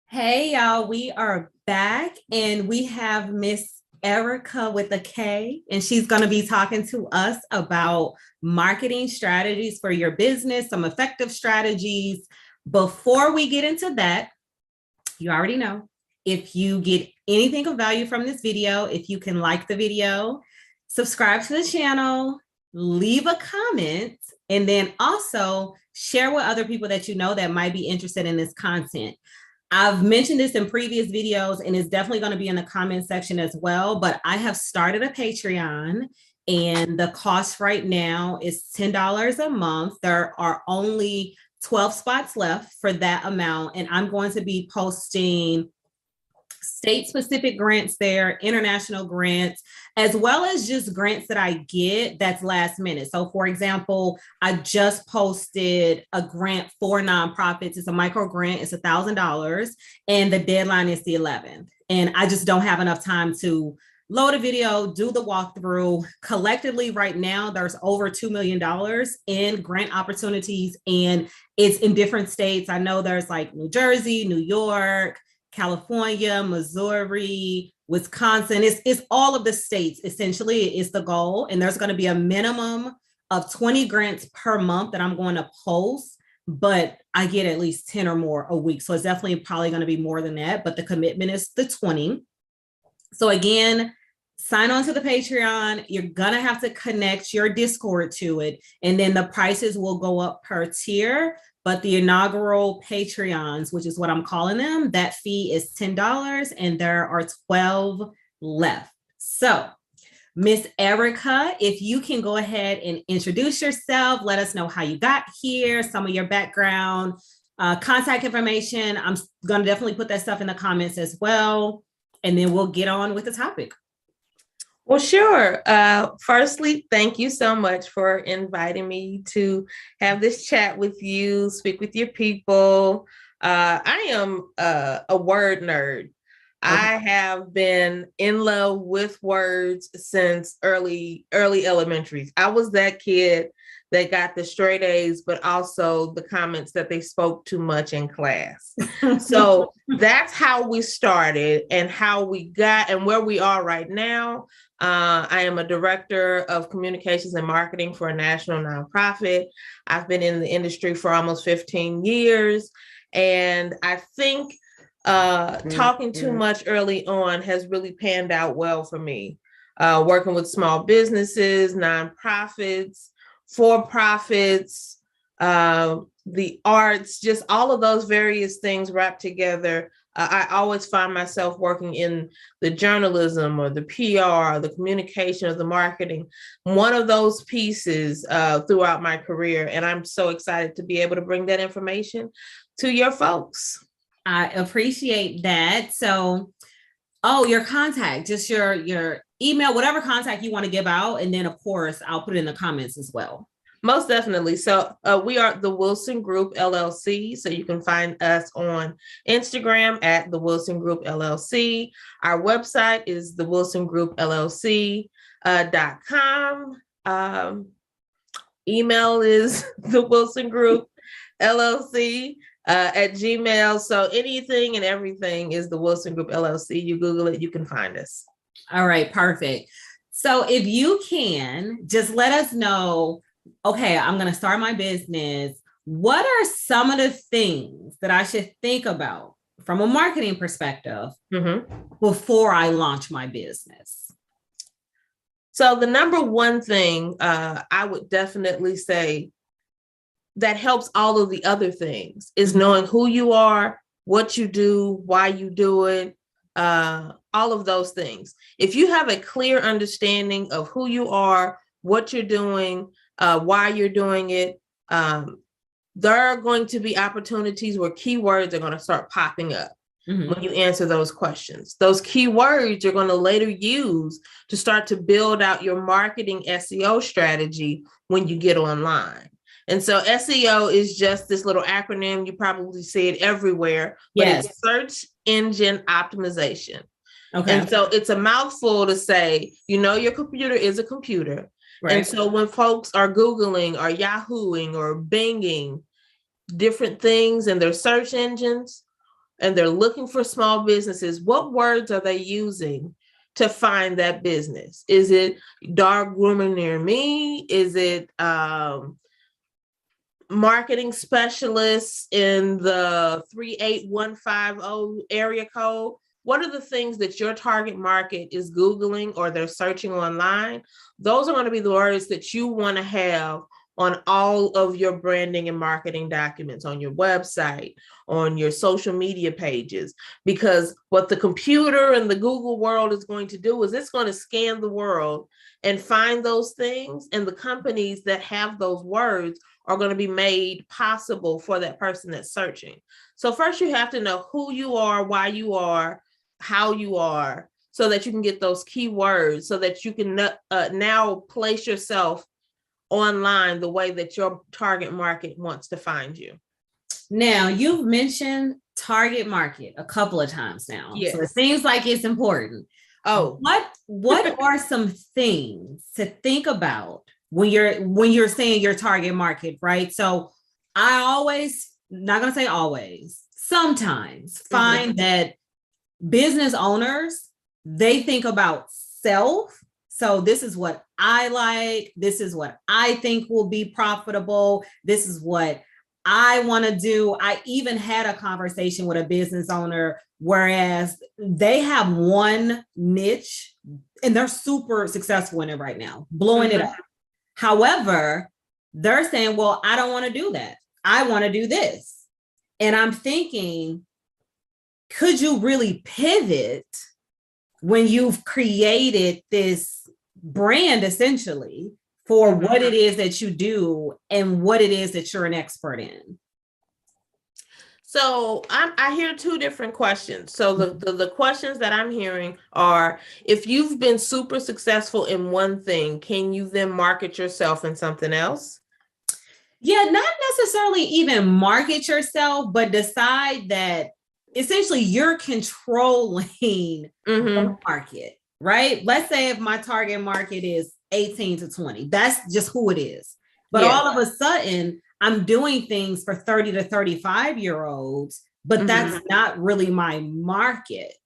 Hey, y'all, we are back and we have Miss Erika with a K, and she's going to be talking to us about marketing strategies for your business, some effective strategies. Before we get into that, you already know if you get anything of value from this video, if you can like the video, subscribe to the channel, leave a comment, and then also share with other people that you know that might be interested in this content. I've mentioned this in previous videos and it's definitely going to be in the comment section as well, but I have started a Patreon and the cost right now is $10 a month. There are only 12 spots left for that amount, and I'm going to be posting state-specific grants there, international grants, as well as just grants that I get that's last minute. So for example, I just posted a grant for nonprofits. It's a micro grant, it's $1,000, and the deadline is the 11th. And I just don't have enough time to load a video, do the walkthrough. Collectively right now, there's over $2 million in grant opportunities, and it's in different states. I know there's like New Jersey, New York, California, Missouri, Wisconsin. It's all of the states. Essentially, is the goal. And there's going to be a minimum of 20 grants per month that I'm going to post, but I get at least 10 or more a week. So it's definitely probably going to be more than that, but the commitment is the 20. So again, sign on to the Patreon. You're going to have to connect your Discord to it. And then the prices will go up per tier. But the inaugural Patreons, which is what I'm calling them, that fee is $10 and there are 12 left. So Miss Erika, if you can go ahead and introduce yourself, let us know how you got here, some of your background, contact information. I'm going to definitely put that stuff in the comments as well. And then we'll get on with the topic. Well, sure. Firstly, thank you so much for inviting me to have this chat with you, speak with your people. I am a word nerd. Okay. I have been in love with words since early elementary. I was that kid that got the straight A's, but also the comments that they spoke too much in class. So that's how we started and how we got and where we are right now. I am a director of communications and marketing for a national nonprofit. I've been in the industry for almost 15 years. And I think talking too much early on has really panned out well for me. Working with small businesses, nonprofits, for-profits, the arts, just all of those various things wrapped together. I always find myself working in the journalism or the PR, the communication or the marketing, one of those pieces throughout my career. And I'm so excited to be able to bring that information to your folks. I appreciate that. So, your contact, just your email, whatever contact you want to give out. And then of course, I'll put it in the comments as well. Most definitely. So we are the Wilson Group LLC. So you can find us on Instagram at the Wilson Group LLC. Our website is the Wilson Group LLC.com. Email is the Wilson Group LLC at Gmail. So anything and everything is the Wilson Group LLC. You Google it, you can find us. All right, perfect. So if you can just let us know, okay, I'm going to start my business. What are some of the things that I should think about from a marketing perspective before I launch my business? So the number one thing I would definitely say that helps all of the other things is knowing who you are, what you do, why you do it, all of those things. If you have a clear understanding of who you are, what you're doing, why you're doing it, there are going to be opportunities where keywords are going to start popping up when you answer those questions. Those keywords you're going to later use to start to build out your marketing SEO strategy when you get online. And so SEO is just this little acronym. You probably see it everywhere, but it's search engine optimization. Okay. And so it's a mouthful to say, your computer is a computer. Right. And so when folks are Googling or Yahooing or Binging different things in their search engines, and they're looking for small businesses, what words are they using to find that business? Is it dog groomer near me? Is it marketing specialists in the 38150 area code? What are the things that your target market is Googling or they're searching online? Those are going to be the words that you want to have on all of your branding and marketing documents, on your website, on your social media pages, because what the computer and the Google world is going to do is it's going to scan the world and find those things, and the companies that have those words are going to be made possible for that person that's searching. So first you have to know who you are, why you are, how you are, so that you can get those keywords, so that you can now place yourself online the way that your target market wants to find you. Now, you've mentioned target market a couple of times now. Yes. So it seems like it's important. Oh, what are some things to think about when you're saying your target market, right? So I always, not gonna say always, sometimes find that business owners, they think about self. So this is what I like. This is what I think will be profitable. This is what I want to do. I even had a conversation with a business owner, whereas they have one niche and they're super successful in it right now, blowing it up. However, they're saying, well, I don't want to do that. I want to do this. And I'm thinking, could you really pivot when you've created this brand essentially for what it is that you do and what it is that you're an expert in? So I hear two different questions. So the questions that I'm hearing are, if you've been super successful in one thing, can you then market yourself in something else? Yeah, not necessarily even market yourself, but decide that essentially you're controlling the market, right? Let's say if my target market is 18 to 20, that's just who it is. But all of a sudden, I'm doing things for 30 to 35-year-olds, but that's not really my market.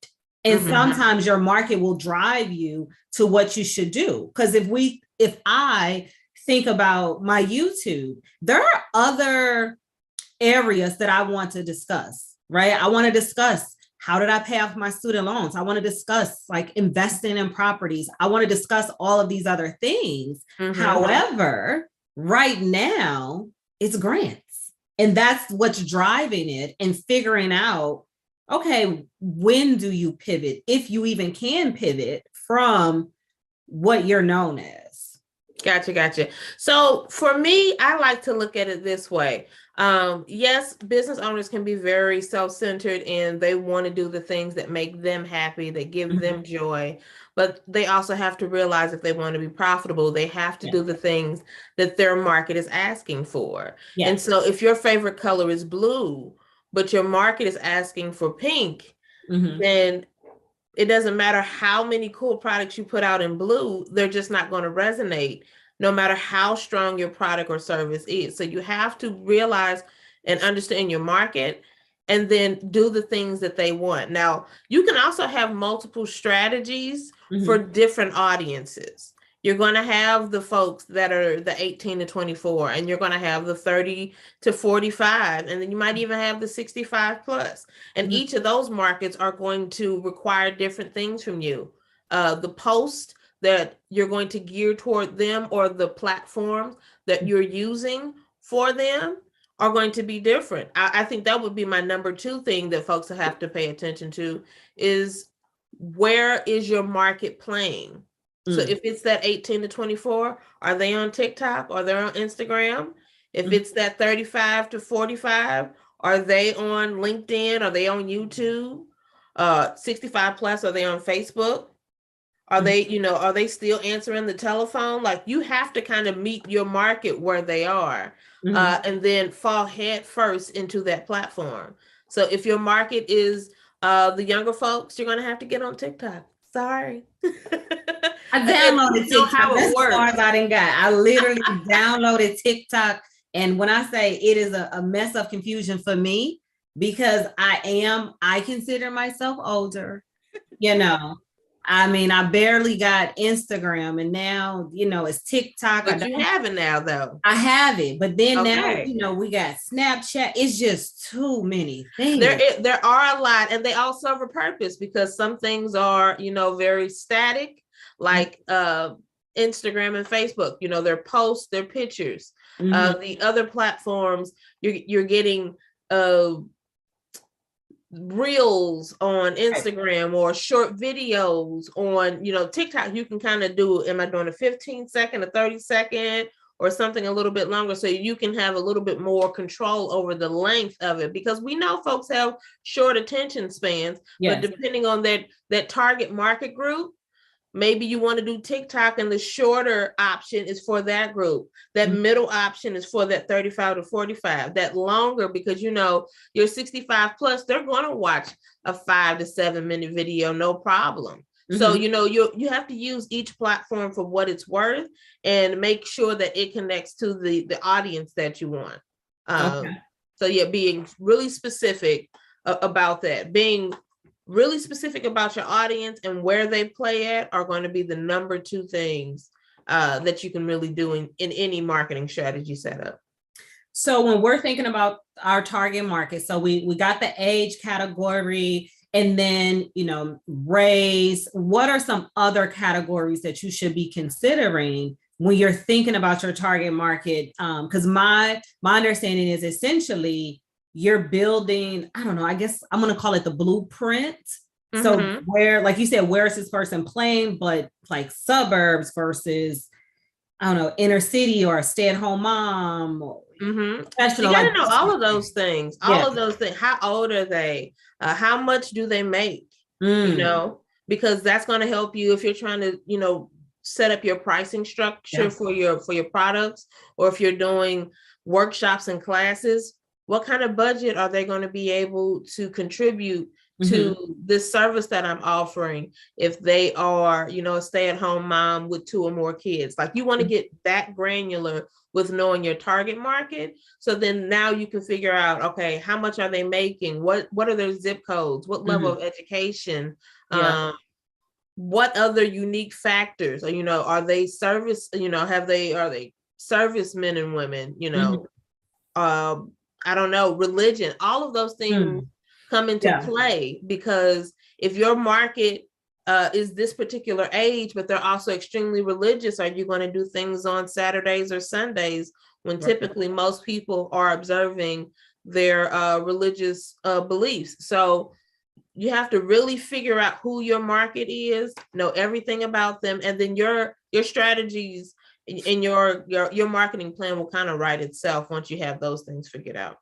And sometimes your market will drive you to what you should do. Because if I think about my YouTube, there are other areas that I want to discuss, right? I want to discuss, how did I pay off my student loans? I want to discuss like investing in properties. I want to discuss all of these other things. However, right now it's grants, and that's what's driving it, and figuring out, okay, when do you pivot, if you even can pivot from what you're known as? Gotcha. So for me, I like to look at it this way. Yes, business owners can be very self-centered and they want to do the things that make them happy, that give them joy, but they also have to realize if they want to be profitable, they have to do the things that their market is asking for. And so if your favorite color is blue, but your market is asking for pink, then it doesn't matter how many cool products you put out in blue, they're just not going to resonate, no matter how strong your product or service is. So you have to realize and understand your market and then do the things that they want. Now, you can also have multiple strategies for different audiences. You're going to have the folks that are the 18 to 24, and you're going to have the 30 to 45, and then you might even have the 65 plus. And each of those markets are going to require different things from you. The post that you're going to gear toward them, or the platforms that you're using for them, are going to be different. I think that would be my number two thing that folks have to pay attention to, is where is your market playing? So if it's that 18 to 24, are they on TikTok? Are they on Instagram? If it's that 35 to 45, are they on LinkedIn? Are they on YouTube? 65 plus, are they on Facebook? Are they, are they still answering the telephone? Like, you have to kind of meet your market where they are, and then fall head first into that platform. So if your market is the younger folks, you're going to have to get on TikTok. Sorry. I downloaded TikTok. That's as far as I didn't got. I literally downloaded TikTok. And when I say it is a mess of confusion for me, because I consider myself older, you know. I mean, I barely got Instagram, and now, it's TikTok. But you have it now, though. I have it, but then now, Okay. we got Snapchat. It's just too many things. There are a lot, and they all serve a purpose, because some things are, very static, like Instagram and Facebook. Their posts, their pictures. The other platforms, you're getting reels on Instagram, or short videos on, TikTok. You can kind of do, am I doing a 15-second, a 30-second, or something a little bit longer, so you can have a little bit more control over the length of it, because we know folks have short attention spans. Yes. But depending on that target market group, maybe you want to do TikTok, and the shorter option is for that group. That middle option is for that 35 to 45. That longer, because you're 65 plus, they're going to watch a 5 to 7 minute video, no problem. So, you have to use each platform for what it's worth, and make sure that it connects to the audience that you want. So yeah, being really specific about that, being really specific about your audience and where they play at, are going to be the number 2 things that you can really do in any marketing strategy setup. So when we're thinking about our target market, so we got the age category, and then, race. What are some other categories that you should be considering when you're thinking about your target market? Because my understanding is, essentially, you're building, I don't know, I guess I'm going to call it the blueprint. So where, like you said, where is this person playing, but like suburbs versus, I don't know, inner city, or a stay-at-home mom, or professional. You got to know all of those things. All of those things. How old are they? How much do they make? Because that's going to help you if you're trying to, set up your pricing structure for your products, or if you're doing workshops and classes. What kind of budget are they going to be able to contribute to this service that I'm offering, if they are, a stay-at-home mom with 2 or more kids? Like, you want to get that granular with knowing your target market. So then now you can figure out, okay, how much are they making? What are their zip codes? What level of education? What other unique factors? Are they service, are they servicemen and women, I don't know, religion, all of those things come into play, because if your market is this particular age, but they're also extremely religious, are you going to do things on Saturdays or Sundays, when typically most people are observing their religious beliefs? So you have to really figure out who your market is, know everything about them, and then your strategies and your marketing plan will kind of write itself once you have those things figured out.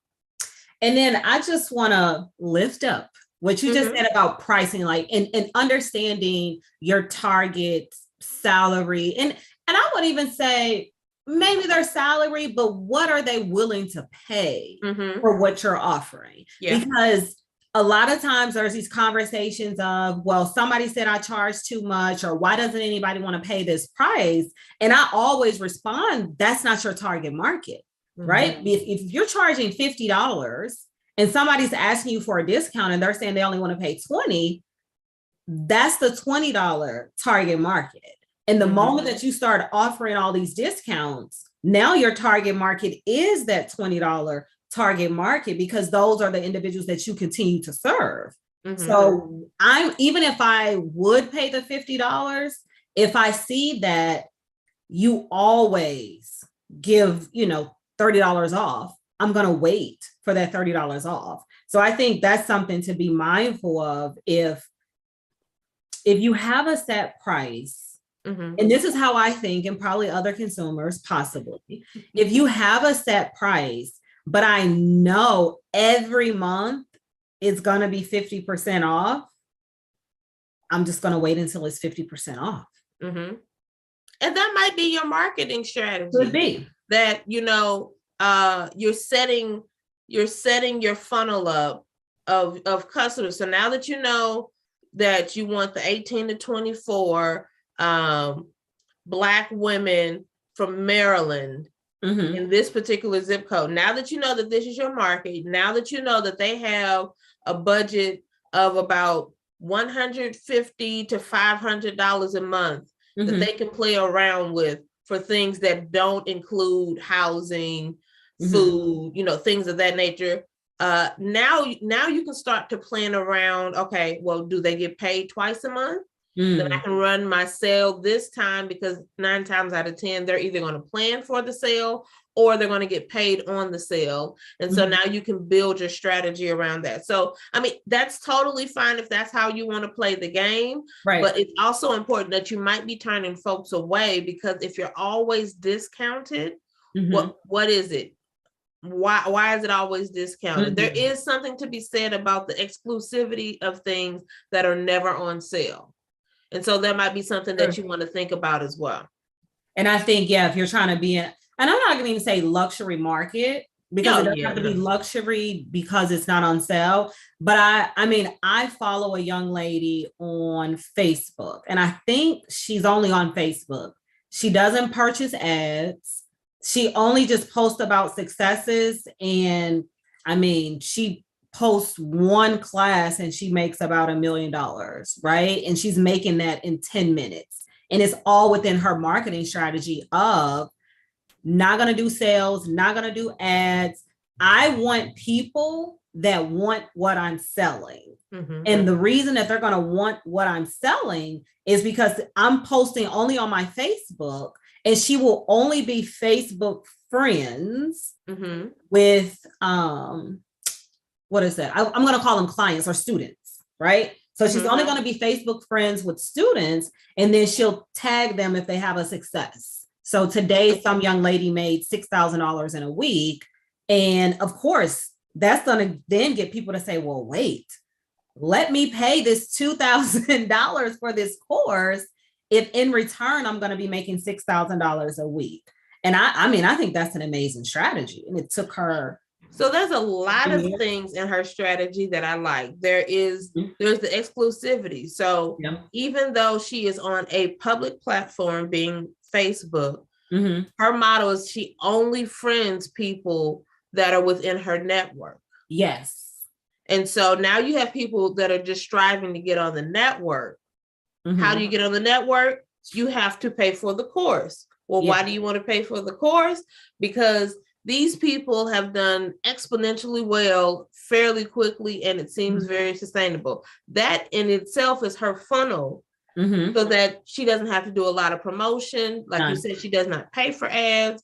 And then I just want to lift up what you just said about pricing, like, and understanding your target salary. And I would even say maybe their salary, but what are they willing to pay for what you're offering? Because a lot of times there's these conversations of, well, somebody said I charge too much, or why doesn't anybody want to pay this price? And I always respond, that's not your target market, right? If you're charging $50 and somebody's asking you for a discount and they're saying they only want to pay $20, that's the $20 target market. And the moment that you start offering all these discounts, now your target market is that $20 target market, because those are the individuals that you continue to serve. So even if I would pay the $50, if I see that you always give, $30 off, I'm going to wait for that $30 off. So I think that's something to be mindful of. If you have a set price, and this is how I think, and probably other consumers possibly, if you have a set price, but I know every month it's going to be 50% off, I'm just going to wait until it's 50% off. And that might be your marketing strategy. Could be. That, you're setting your funnel up of customers. So now that you know that you want the 18 to 24 Black women from Maryland in this particular zip code. Now that you know that this is your market, now that you know that they have a budget of about $150 to $500 a month that they can play around with for things that don't include housing, food, things of that nature. Now you can start to plan around, okay, well, do they get paid twice a month? Then I can run my sale this time, because 9 times out of 10, they're either going to plan for the sale or they're going to get paid on the sale. And so now you can build your strategy around that. So, I mean, that's totally fine if that's how you want to play the game. Right. But it's also important that you might be turning folks away, because if you're always discounted, what is it? Why is it always discounted? There is something to be said about the exclusivity of things that are never on sale. And so that might be something that you want to think about as well. And I think, if you're trying to be in, and I'm not going to even say luxury market, because it doesn't have to be luxury because it's not on sale. But I follow a young lady on Facebook, and I think she's only on Facebook. She doesn't purchase ads. She only just posts about successes. And she posts one class and she makes about $1 million, right? And she's making that in 10 minutes. And it's all within her marketing strategy of not going to do sales, not going to do ads. I want people that want what I'm selling. And the reason that they're going to want what I'm selling is because I'm posting only on my Facebook, and she will only be Facebook friends with, what is that? I'm going to call them clients or students, right? So she's only going to be Facebook friends with students, and then she'll tag them if they have a success. So today, some young lady made $6,000 in a week. And of course, that's going to then get people to say, well, wait, let me pay this $2,000 for this course if in return I'm going to be making $6,000 a week. And I think that's an amazing strategy. And it took her. So there's a lot of things in her strategy that I like. There's the exclusivity. So even though she is on a public platform, being Facebook, her motto is she only friends people that are within her network. Yes. And so now you have people that are just striving to get on the network. How do you get on the network? You have to pay for the course. Well, why do you want to pay for the course? Because these people have done exponentially well fairly quickly, and it seems very sustainable. That in itself is her funnel, so that she doesn't have to do a lot of promotion. Like you said, she does not pay for ads.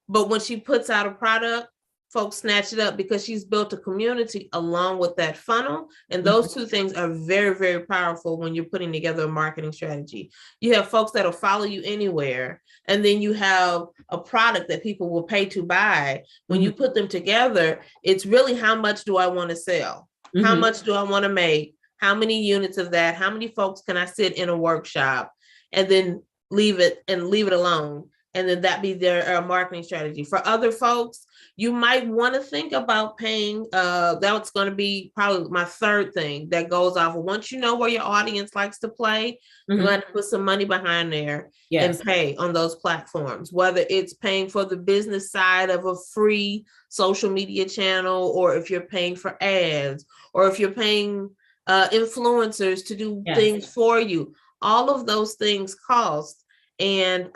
But when she puts out a product, folks snatch it up because she's built a community along with that funnel. And those two things are very, very powerful when you're putting together a marketing strategy. You have folks that'll follow you anywhere. And then you have a product that people will pay to buy. When you put them together, it's really, how much do I want to sell? How much do I want to make? How many units of that? How many folks can I sit in a workshop and then leave it alone? And then that be their marketing strategy. For other folks, you might want to think about paying. That's going to be probably my third thing that goes off. Once you know where your audience likes to play, you're going to put some money behind there and pay on those platforms, whether it's paying for the business side of a free social media channel, or if you're paying for ads, or if you're paying influencers to do things for you. All of those things cost. And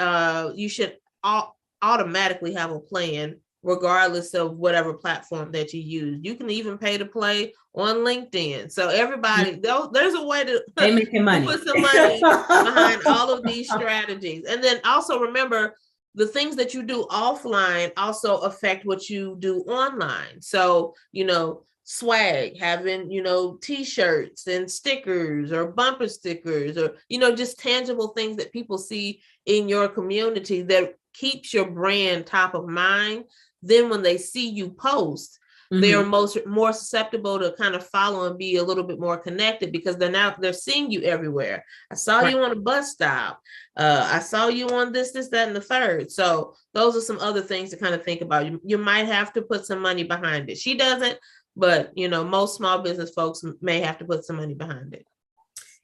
you should automatically have a plan, regardless of whatever platform that you use. You can even pay to play on LinkedIn. So everybody, there's a way to making money. Put some money behind all of these strategies. And then also remember, the things that you do offline also affect what you do online. So, swag, having, t-shirts and stickers or bumper stickers, or, just tangible things that people see in your community that keeps your brand top of mind. Then when they see you post, they are more susceptible to kind of follow and be a little bit more connected, because they're seeing you everywhere. I saw you on a bus stop. I saw you on this, that, and the third. So those are some other things to kind of think about. You might have to put some money behind it. She doesn't. But, most small business folks may have to put some money behind it.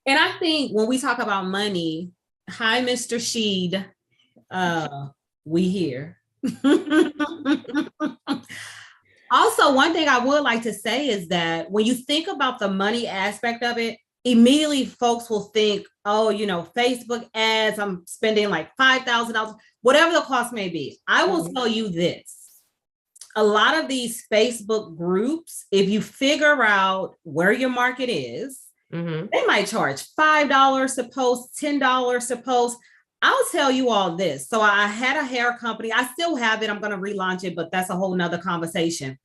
And I think when we talk about money, hi, Mr. Sheed. We here. Also, one thing I would like to say is that when you think about the money aspect of it, immediately folks will think, oh, Facebook ads, I'm spending like $5,000, whatever the cost may be. I will tell you this. A lot of these Facebook groups, if you figure out where your market is, they might charge $5 to post, $10 to post. I'll tell you all this. So I had a hair company. I still have it. I'm going to relaunch it, but that's a whole nother conversation.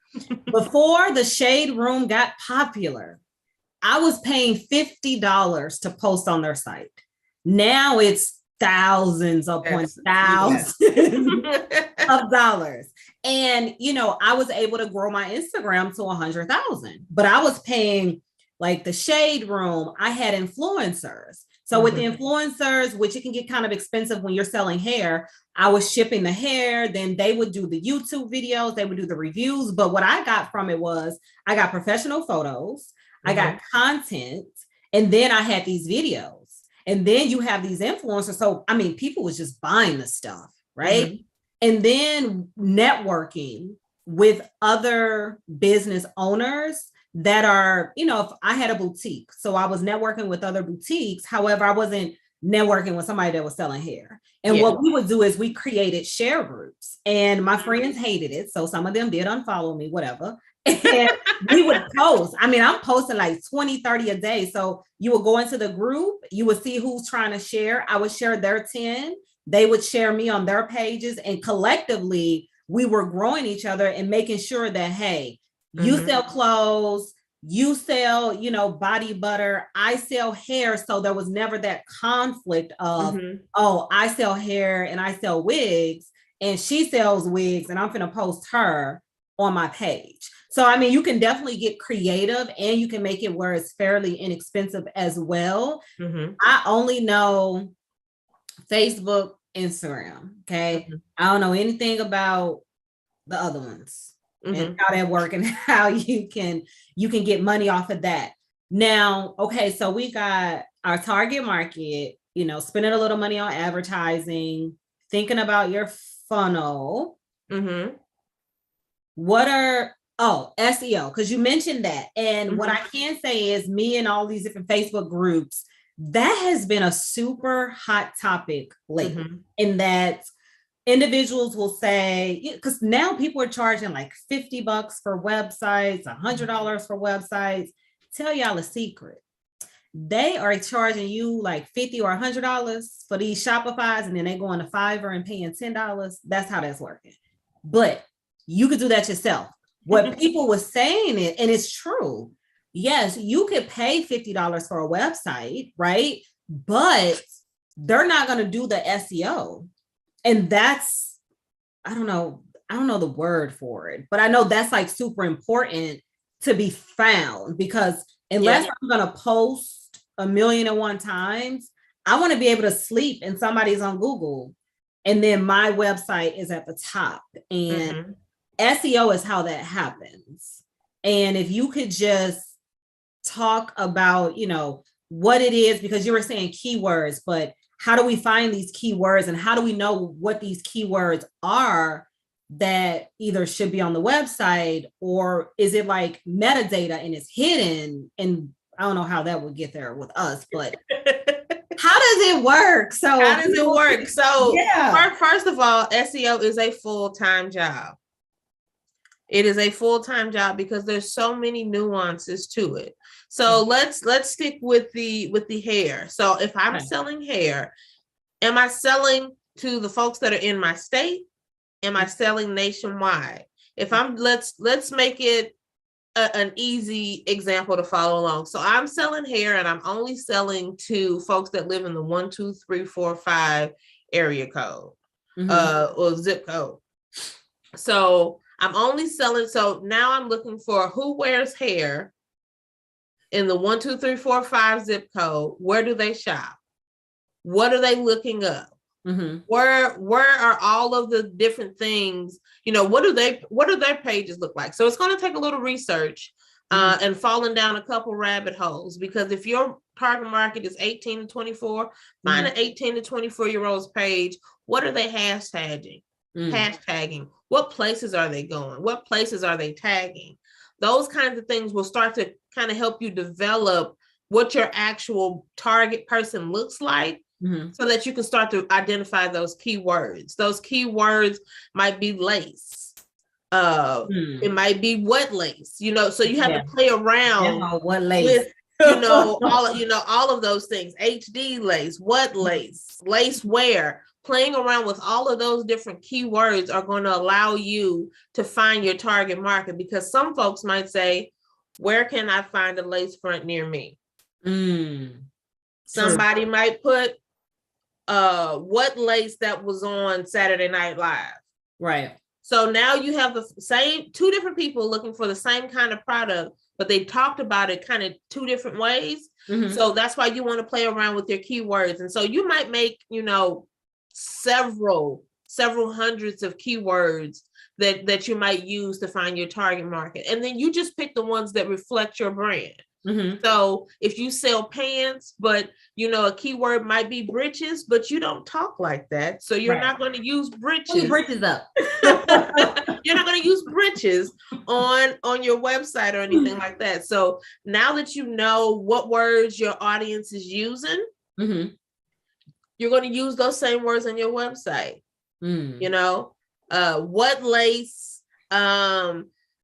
Before the Shade Room got popular, I was paying $50 to post on their site. Now it's thousands upon thousands of dollars. And, I was able to grow my Instagram to 100,000, but I was paying like the Shade Room. I had influencers. So with the influencers, which it can get kind of expensive when you're selling hair, I was shipping the hair, then they would do the YouTube videos, they would do the reviews. But what I got from it was I got professional photos, I got content, and then I had these videos. And then you have these influencers. So, people was just buying the stuff, right? And then networking with other business owners that are, if I had a boutique, so I was networking with other boutiques. However, I wasn't networking with somebody that was selling hair. And what we would do is we created share groups, and my friends hated it. So some of them did unfollow me, whatever. And we would post. I'm posting like 20, 30 a day. So you would go into the group, you would see who's trying to share. I would share their 10. They would share me on their pages. And collectively, we were growing each other and making sure that, hey, you sell clothes, you sell, body butter, I sell hair. So there was never that conflict of, oh, I sell hair and I sell wigs and she sells wigs and I'm going to post her on my page. So, you can definitely get creative and you can make it where it's fairly inexpensive as well. I only know Facebook, Instagram. Okay. I don't know anything about the other ones. And how that work and how you can get money off of that. Now, okay, so we got our target market, spending a little money on advertising, thinking about your funnel. What are SEO, because you mentioned that. And what I can say is me and all these different Facebook groups, that has been a super hot topic lately. In that individuals will say, because now people are charging like $50 for websites, $100 for websites. Tell y'all a secret. They are charging you like $50 or $100 for these Shopify's, and then they go on to Fiverr and paying $10. That's how that's working. But you could do that yourself. What people were saying is, and it's true, yes, you could pay $50 for a website, right? But they're not going to do the SEO. And that's, I don't know the word for it, but I know that's like super important to be found, because unless I'm going to post 1,000,001 times, I want to be able to sleep and somebody's on Google and then my website is at the top. And SEO is how that happens. And if you could just talk about, what it is, because you were saying keywords, but how do we find these keywords and how do we know what these keywords are that either should be on the website, or is it like metadata and it's hidden? And I don't know how that would get there with us, but how does it work? So first of all, SEO is a full-time job. It is a full-time job because there's so many nuances to it. So let's stick with the hair. So if I'm selling hair, am I selling to the folks that are in my state? Am I selling nationwide? If let's make it an easy example to follow along. So I'm selling hair and I'm only selling to folks that live in the 1, 2, 3, 4, 5 area code or zip code. So I'm only selling. So now I'm looking for who wears hair in the 1, 2, 3, 4, 5 zip code. Where do they shop? What are they looking up? Where are all of the different things? What do their pages look like? So it's going to take a little research and falling down a couple rabbit holes, because if your target market is 18 to 24, find an 18 to 24-year-old's page. What are they hashtagging? hashtagging. What places are they going? What places are they tagging? Those kinds of things will start to kind of help you develop what your actual target person looks like, so that you can start to identify those keywords. Those keywords might be lace. It might be what lace, so you have to play around what lace with, all of those things. HD lace, what lace wear. Playing around with all of those different keywords are going to allow you to find your target market, because some folks might say, where can I find a lace front near me? Somebody might put what lace that was on Saturday Night Live. Right. So now you have the same two different people looking for the same kind of product, but they talked about it kind of two different ways. So that's why you want to play around with your keywords. And so you might make, several hundreds of keywords that you might use to find your target market. And then you just pick the ones that reflect your brand. So if you sell pants, but a keyword might be breeches, but you don't talk like that, so you're not going to use breeches. Breeches up. You're not going to use breeches on your website or anything like that. So now that you know what words your audience is using, you're going to use those same words on your website. What lace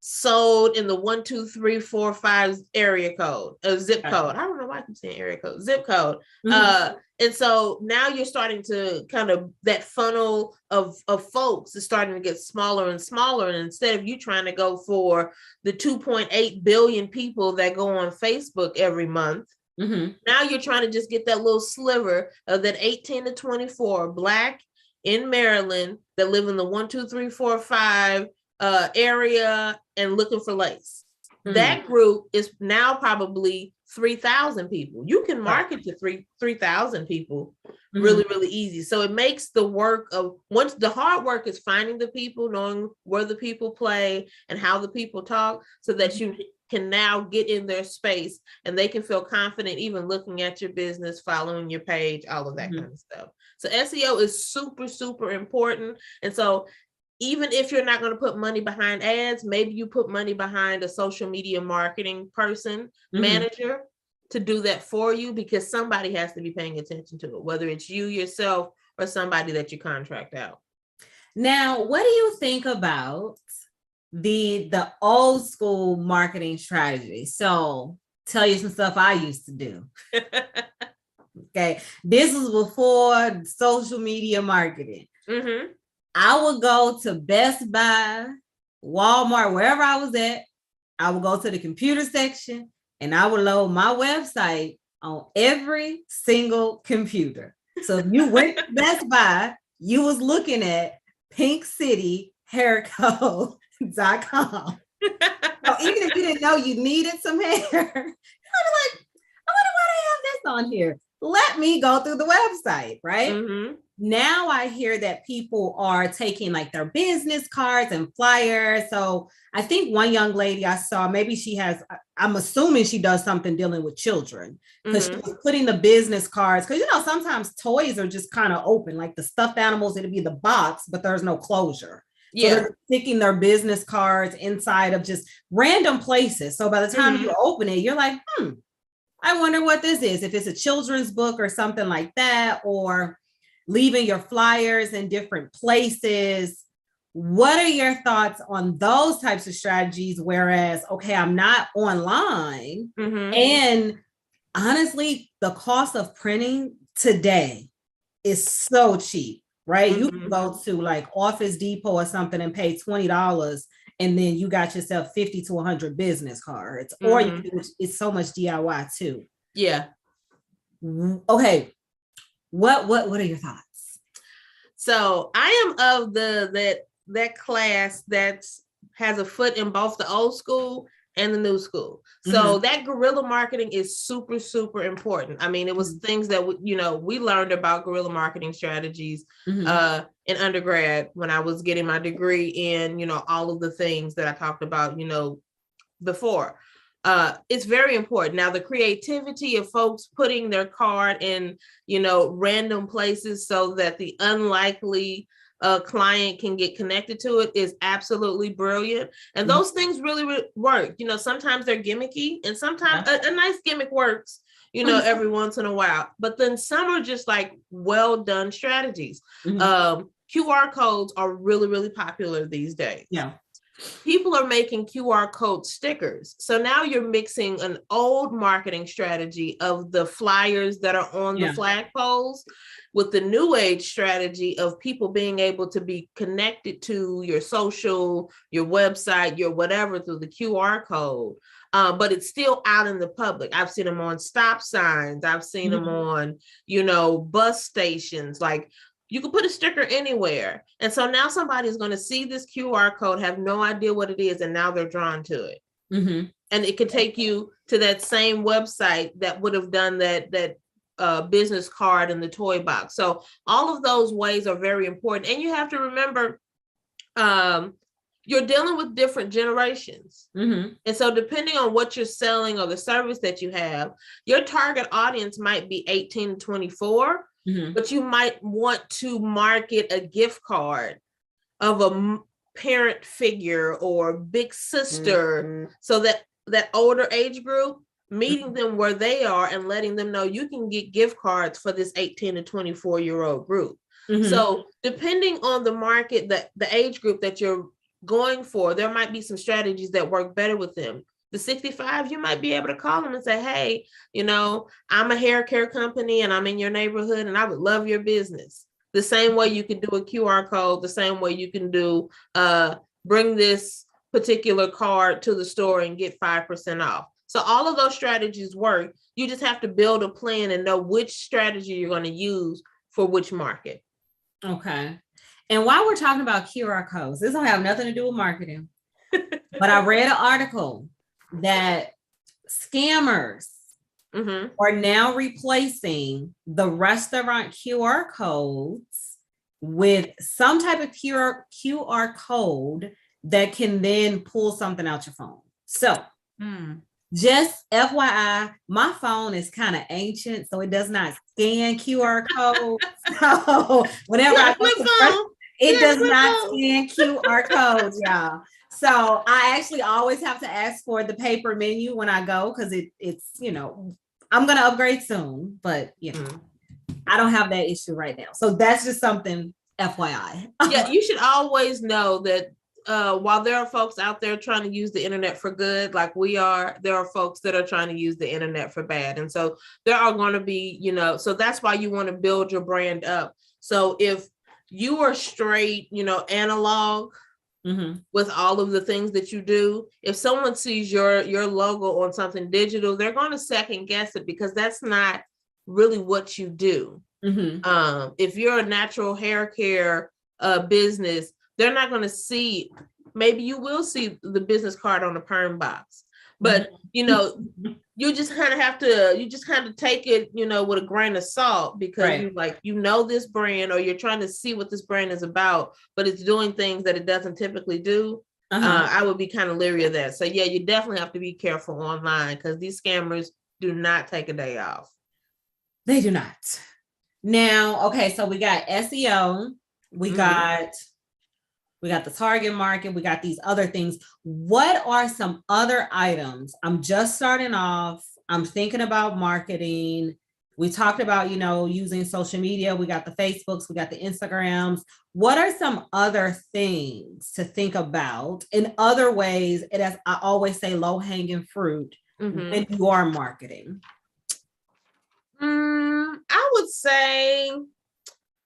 sold in the 12345 area code, zip code. I don't know why I keep saying area code, zip code. And so now you're starting to kind of, that funnel of folks is starting to get smaller and smaller. And instead of you trying to go for the 2.8 billion people that go on Facebook every month, now you're trying to just get that little sliver of that 18 to 24 Black in Maryland that live in the 12345 area and looking for lace. That group is now probably 3,000 people. You can market to 3,000 people really, really easy. So it makes the work of, once the hard work is finding the people, knowing where the people play and how the people talk, so that you can now get in their space and they can feel confident even looking at your business, following your page, all of that kind of stuff. So SEO is super, super important. And so even if you're not going to put money behind ads, maybe you put money behind a social media marketing person, manager, to do that for you, because somebody has to be paying attention to it, whether it's you yourself or somebody that you contract out. Now, what do you think about the old school marketing strategy? So tell you some stuff I used to do. Okay. This was before social media marketing. I would go to Best Buy, Walmart, wherever I was at. I would go to the computer section and I would load my website on every single computer. So if you went to Best Buy, you was looking at pinkcityhairco.com. So even if you didn't know you needed some hair, you'd be like, I wonder why they have this on here. Let me go through the website, right? Now I hear that people are taking like their business cards and flyers. So I think one young lady I saw, maybe she has, I'm assuming she does something dealing with children, because she was putting the business cards, because sometimes toys are just kind of open, like the stuffed animals, it'll be the box, but there's no closure. So they're sticking their business cards inside of just random places. So by the time you open it, you're like, I wonder what this is. If it's a children's book or something like that, or leaving your flyers in different places. What are your thoughts on those types of strategies? Whereas, okay, I'm not online. And honestly, the cost of printing today is so cheap, right? You can go to like Office Depot or something and pay $20, and then you got yourself 50 to 100 business cards, or you can, it's so much DIY too. Yeah. Okay. What are your thoughts? So I am of that class that has a foot in both the old school and the new school. So that guerrilla marketing is super, super important. I mean, it was things that, we learned about guerrilla marketing strategies in undergrad when I was getting my degree in, all of the things that I talked about, before. It's very important. Now, the creativity of folks putting their card in, random places so that the unlikely a client can get connected to it is absolutely brilliant. And those things really work. You know, sometimes they're gimmicky, and sometimes a nice gimmick works, you know, every once in a while. But then some are just like well done strategies. QR codes are really popular these days. Yeah. People are making QR code stickers. So now you're mixing an old marketing strategy of the flyers that are on the flagpoles with the new age strategy of people being able to be connected to your social, your website, your whatever through the QR code. But it's still out in the public. I've seen them on stop signs. I've seen them on, you know, bus stations. Like, you can put a sticker anywhere. And so now somebody's going to see this QR code, have no idea what it is, and now they're drawn to it. And it could take you to that same website that would have done that business card in the toy box. So all of those ways are very important. And you have to remember, you're dealing with different generations. And so depending on what you're selling or the service that you have, your target audience might be 18 to 24. But you might want to market a gift card of a parent figure or big sister, so that older age group, meeting them where they are and letting them know you can get gift cards for this 18 to 24-year-old group. So depending on the market, the age group that you're going for, there might be some strategies that work better with them. The 65, you might be able to call them and say, hey, you know, I'm a hair care company and I'm in your neighborhood and I would love your business. The same way you can do a QR code, the same way you can do, bring this particular card to the store and get 5% off. So all of those strategies work. You just have to build a plan and know which strategy you're going to use for which market. Okay. And while we're talking about QR codes, this don't have nothing to do with marketing, but I read an article that scammers are now replacing the restaurant QR codes with some type of QR code that can then pull something out your phone. So just FYI, my phone is kind of ancient, so it does not scan QR codes. So whenever I go it does not scan QR codes, y'all. So I actually always have to ask for the paper menu when I go, because it's, you know, I'm going to upgrade soon, but, you know, I don't have that issue right now. So that's just something FYI. Yeah, you should always know that while there are folks out there trying to use the internet for good, like we are, there are folks that are trying to use the internet for bad. And so there are going to be, you know, so that's why you want to build your brand up. So if you are straight, you know, analog, with all of the things that you do, if someone sees your logo on something digital, they're going to second guess it, because that's not really what you do. If you're a natural hair care business, they're not going to see, maybe you will see the business card on the perm box, but you know, you just kind of have to, take it, you know, with a grain of salt, because you like, you know, this brand, or you're trying to see what this brand is about, but it's doing things that it doesn't typically do. I would be kind of leery of that. So yeah, you definitely have to be careful online, because these scammers do not take a day off. They do not. Now, okay, so we got SEO, we got the target market, we got these other things. What are some other items? I'm just starting off. I'm thinking about marketing. We talked about, you know, using social media. We got the Facebooks, we got the Instagrams. What are some other things to think about in other ways? And as I always say, low-hanging fruit when you are marketing. I would say,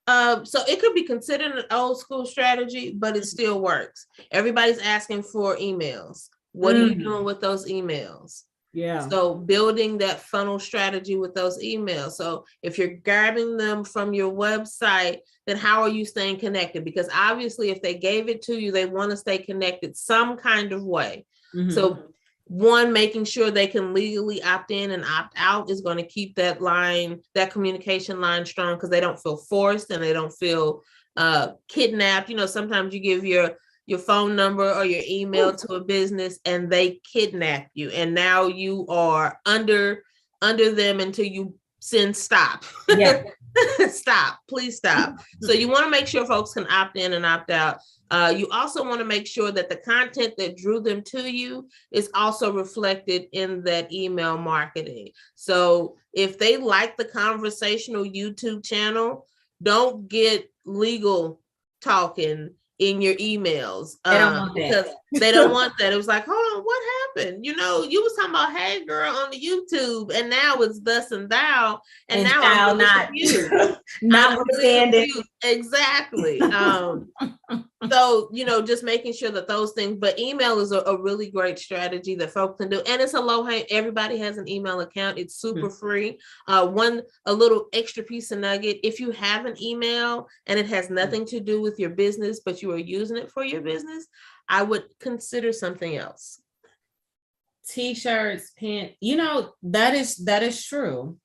so it could be considered an old school strategy, but it still works. Everybody's asking for emails. What are you doing with those emails? Yeah. So building that funnel strategy with those emails. So if you're grabbing them from your website, then how are you staying connected? Because obviously if they gave it to you, they want to stay connected some kind of way. So one, making sure they can legally opt in and opt out is going to keep that line, that communication line strong, because they don't feel forced and they don't feel kidnapped. You know, sometimes you give your phone number or your email to a business and they kidnap you, and now you are under them until you send stop. Yeah. Stop, please stop. So you want to make sure folks can opt in and opt out. You also want to make sure that the content that drew them to you is also reflected in that email marketing. So if they like the conversational YouTube channel, don't get legal talking in your emails, They don't want because that. they don't want that. It was like, hold on, what happened? You was talking about, hey girl, on the YouTube, and now it's thus and thou, and now I'm really confused. Notwithstanding. Exactly. So, just making sure that those things, but email is a really great strategy that folks can do. And it's a low hang. Everybody has an email account. It's super free. A little extra piece of nugget. If you have an email and it has nothing to do with your business, but you are using it for your business, I would consider something else. T-shirts, pants, that is true.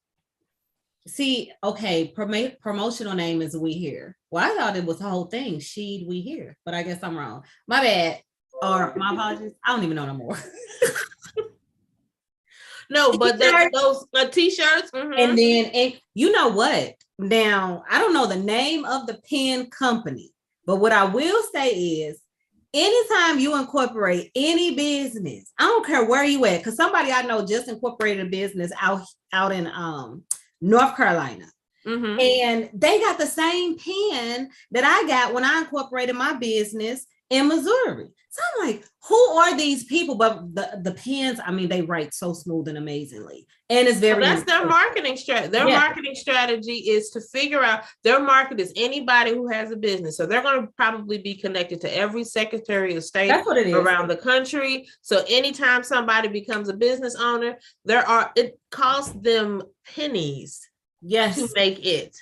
See, okay, promotional name is We Here. Well, I thought it was the whole thing, She'd We Here, but I guess I'm wrong. My bad, or my apologies. I don't even know no more. No, but those T-shirts. And then, you know what? Now, I don't know the name of the pen company, but what I will say is, anytime you incorporate any business, I don't care where you at, because somebody I know just incorporated a business out in North Carolina. And they got the same pen that I got when I incorporated my business in Missouri. So I'm like, who are these people? But the pens, I mean, they write so smooth and amazingly. And it's very that's their marketing strategy. Their marketing strategy is to figure out, their market is anybody who has a business. So they're going to probably be connected to every Secretary of State around the country. So anytime somebody becomes a business owner, it costs them pennies to make it.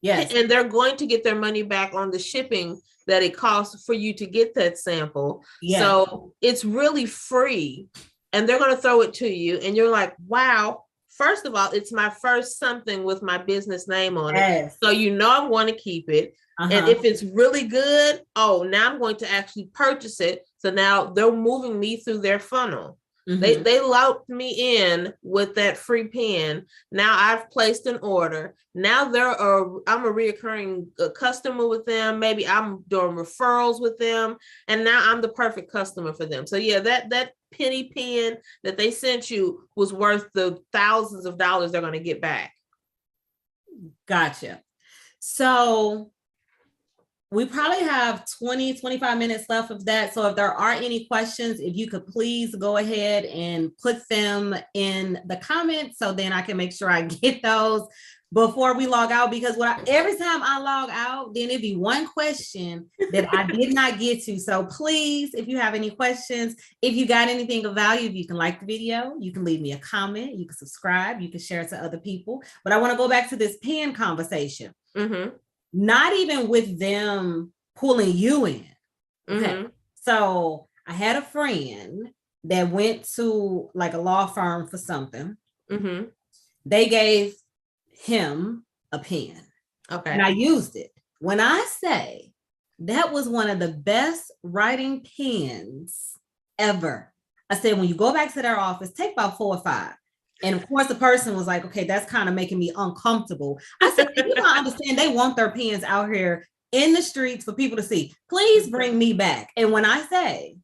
Yes. And they're going to get their money back on the shipping that it costs for you to get that sample. So it's really free, and they're going to throw it to you. And you're like, wow, first of all, it's my first something with my business name on it. So I want to keep it. And if it's really good, now I'm going to actually purchase it. So now they're moving me through their funnel. They looped me in with that free pen. Now I've placed an order. Now I'm a reoccurring customer with them. Maybe I'm doing referrals with them, and now I'm the perfect customer for them. So that penny pen that they sent you was worth the thousands of dollars they're going to get back. Gotcha. So we probably have 25 minutes left of that. So if there are any questions, if you could please go ahead and put them in the comments, so then I can make sure I get those before we log out, because every time I log out, then it'd be one question that I did not get to. So please, if you have any questions, if you got anything of value, you can like the video, you can leave me a comment, you can subscribe, you can share it to other people. But I want to go back to this pen conversation. Not even with them pulling you in. Okay. So I had a friend that went to like a law firm for something. They gave him a pen. Okay. And I used it. When I say that was one of the best writing pens ever, I said, when you go back to their office, take about 4 or 5. And of course, the person was like, okay, that's kind of making me uncomfortable. I said, you don't understand, they want their pens out here in the streets for people to see. Please bring me back. And when I say,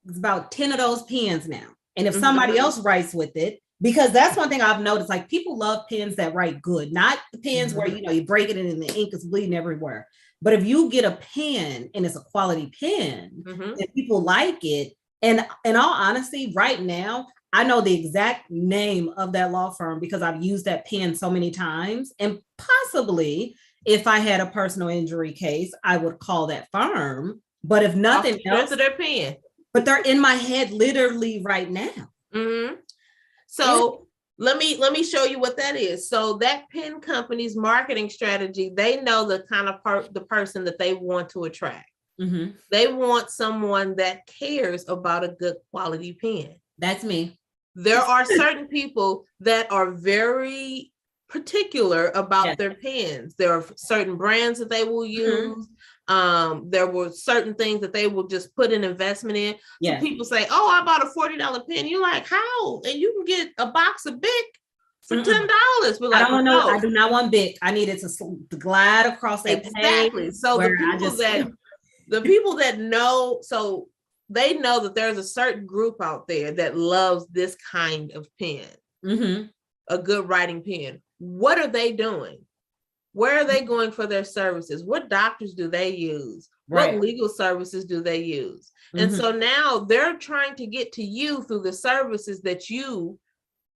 it's about 10 of those pens now. And if somebody else writes with it, because that's one thing I've noticed, like people love pens that write good, not the pens where, you break it and the ink is bleeding everywhere. But if you get a pen and it's a quality pen, and people like it, and in all honesty, right now, I know the exact name of that law firm because I've used that pen so many times. And possibly if I had a personal injury case, I would call that firm. But if nothing else, their pen. But they're in my head literally right now. So let me show you what that is. So that pen company's marketing strategy, they know the kind of the person that they want to attract. They want someone that cares about a good quality pen. That's me. There are certain people that are very particular about their pens. There are certain brands that they will use. There were certain things that they will just put an investment in. So people say, oh, I bought a $40 pen. You're like, how? And you can get a box of Bic for $10. We're I like, don't know. no. I do not want big. I need it to glide across that Exactly. page. So the people that know, so they know that there's a certain group out there that loves this kind of pen, a good writing pen. What are they doing? Where are they going for their services? What doctors do they use? Right. What legal services do they use? And so now they're trying to get to you through the services that you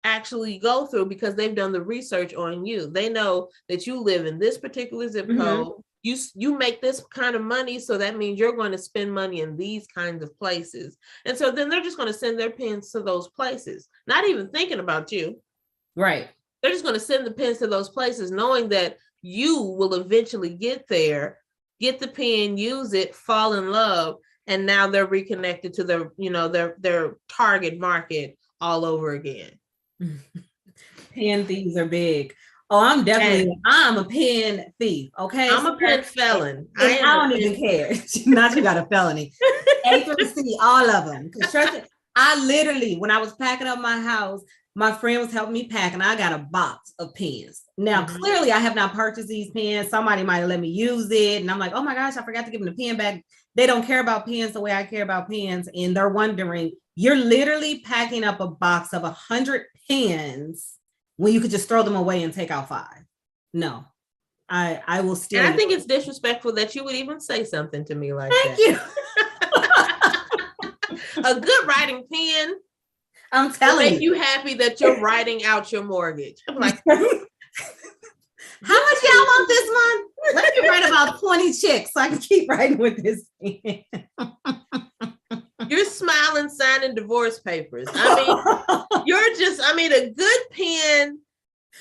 actually go through because they've done the research on you. They know that you live in this particular zip code. You make this kind of money, so that means you're going to spend money in these kinds of places. And so then they're just going to send their pens to those places, not even thinking about you. Right. They're just going to send the pens to those places, knowing that you will eventually get there, get the pen, use it, fall in love, and now they're reconnected to their target market all over again. Pen thieves are big. Oh, I'm a pen thief. Okay. I'm a pen felon. I don't even care. Not you got a felony. A through C, all of them. I literally, when I was packing up my house, my friend was helping me pack and I got a box of pens. Now, clearly I have not purchased these pens. Somebody might have let me use it. And I'm like, oh my gosh, I forgot to give them the pen back. They don't care about pens the way I care about pens. And they're wondering, you're literally packing up a box of 100 pens when you could just throw them away and take out 5. No, I will steal. And I think it's disrespectful that you would even say something to me like that. Thank you. A good writing pen. I'm telling you. Make you happy that you're writing out your mortgage. I'm like, how much y'all want this month? Let me write about 20 checks so I can keep writing with this pen. You're smiling, signing divorce papers. I mean, a good pen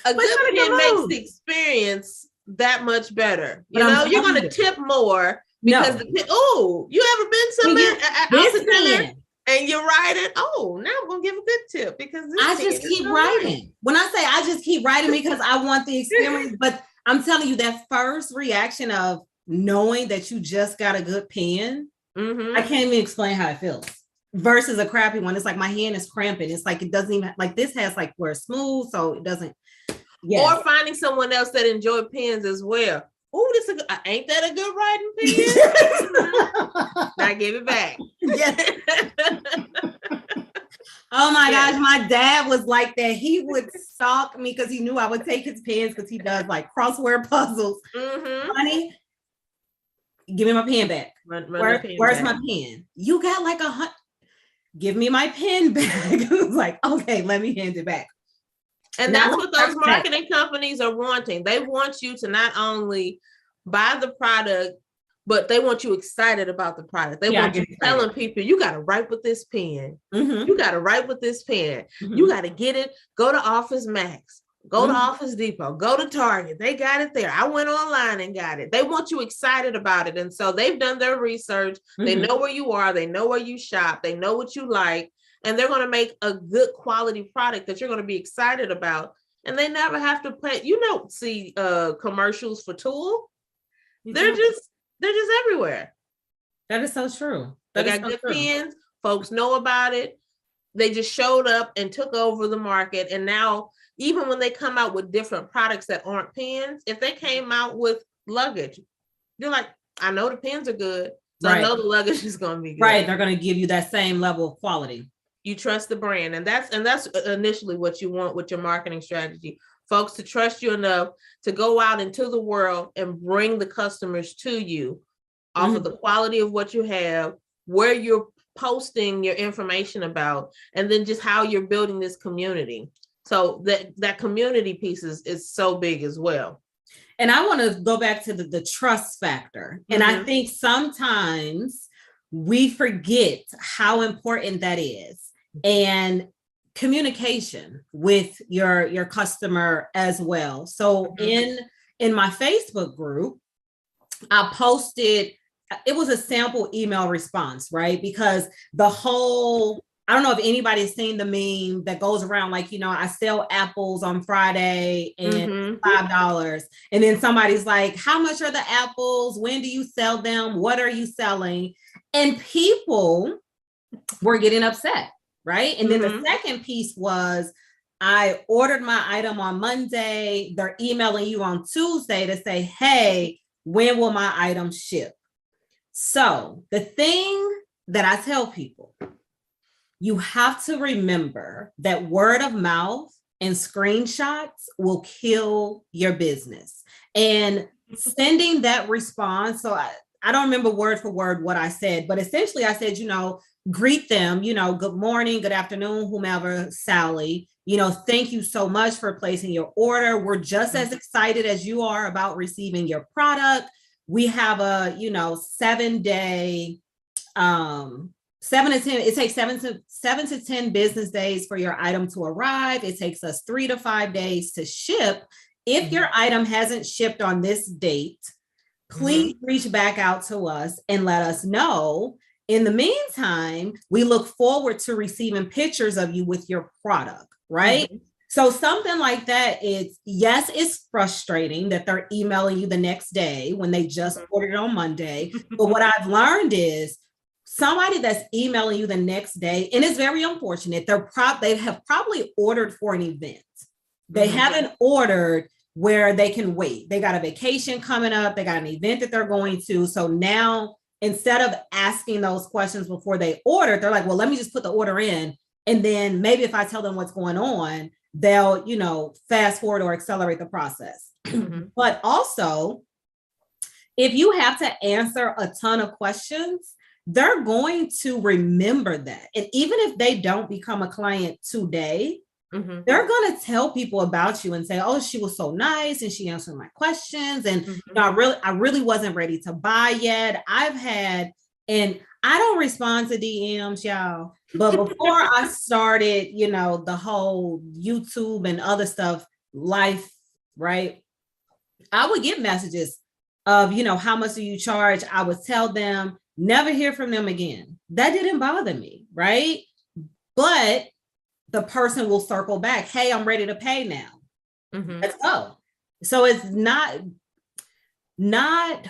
makes the experience that much better. You know, you're going to tip more because you ever been somewhere out to dinner and you're writing? Oh, now I'm going to give a good tip because I just keep writing. When I say I just keep writing because I want the experience, but I'm telling you that first reaction of knowing that you just got a good pen, I can't even explain how it feels versus a crappy one. It's like my hand is cramping. It's like, it doesn't even, like this has like where it's smooth. So it doesn't. Yes. Or finding someone else that enjoy pens as well. Oh, ain't that a good writing pen? I give it back. Yes. Oh my gosh, my dad was like that. He would stalk me because he knew I would take his pens because he does like crossword puzzles. Honey, give me my pen back. Where's my pen? You got like 100. Give me my pen back. I was like, okay, let me hand it back. And that's what those marketing companies are wanting. They want you to not only buy the product, but they want you excited about the product. They want you telling people, you got to write with this pen. You got to write with this pen. You got to get it. Go to Office Max. Go to Office Depot. Go to Target. They got it there. I went online and got it. They want you excited about it. And so they've done their research. They know where you are. They know where you shop. They know what you like. And they're going to make a good quality product that you're going to be excited about. And they never have to pay. You don't see commercials for Tool. They're just everywhere. That is so true. They got good pens. Folks know about it. They just showed up and took over the market. And now, even when they come out with different products that aren't pens, if they came out with luggage, you're like, I know the pens are good. So I know the luggage is going to be good. Right. They're going to give you that same level of quality. You trust the brand. And that's initially what you want with your marketing strategy. Folks to trust you enough to go out into the world and bring the customers to you off of the quality of what you have, where you're posting your information about, and then just how you're building this community. So that community piece is so big as well. And I want to go back to the trust factor. And I think sometimes we forget how important that is. And communication with your customer as well. So in my Facebook group, I posted, it was a sample email response, right? Because I don't know if anybody's seen the meme that goes around like, I sell apples on Friday and $5. And then somebody's like, how much are the apples? When do you sell them? What are you selling? And people were getting upset. Right. And then the second piece was, I ordered my item on Monday. They're emailing you on Tuesday to say, hey, when will my item ship? So the thing that I tell people, you have to remember that word of mouth and screenshots will kill your business. And sending that response, so I don't remember word for word what I said, but essentially I said, greet them, good morning, good afternoon, whomever, Sally, thank you so much for placing your order. We're just as excited as you are about receiving your product. We have a, 7-day, 7 to 10, it takes 7 to 10 business days for your item to arrive. It takes us 3 to 5 days to ship. If your item hasn't shipped on this date, please reach back out to us and let us know. In the meantime, we look forward to receiving pictures of you with your product, right? So something like that, it's frustrating that they're emailing you the next day when they just ordered it on Monday. But what I've learned is somebody that's emailing you the next day, and it's very unfortunate, they have probably ordered for an event. They haven't ordered where they can wait. They got a vacation coming up. They got an event that they're going to. So now, instead of asking those questions before they order, they're like, well, let me just put the order in. And then maybe if I tell them what's going on, they'll, fast forward or accelerate the process. But also, if you have to answer a ton of questions, they're going to remember that. And even if they don't become a client today, they're going to tell people about you and say, oh, she was so nice and she answered my questions. And I really wasn't ready to buy yet. And I don't respond to DMs, y'all. But before I started, the whole YouTube and other stuff, life, right? I would get messages of, how much do you charge? I would tell them, never hear from them again. That didn't bother me, right? But the person will circle back. Hey, I'm ready to pay now. Let's go. So it's not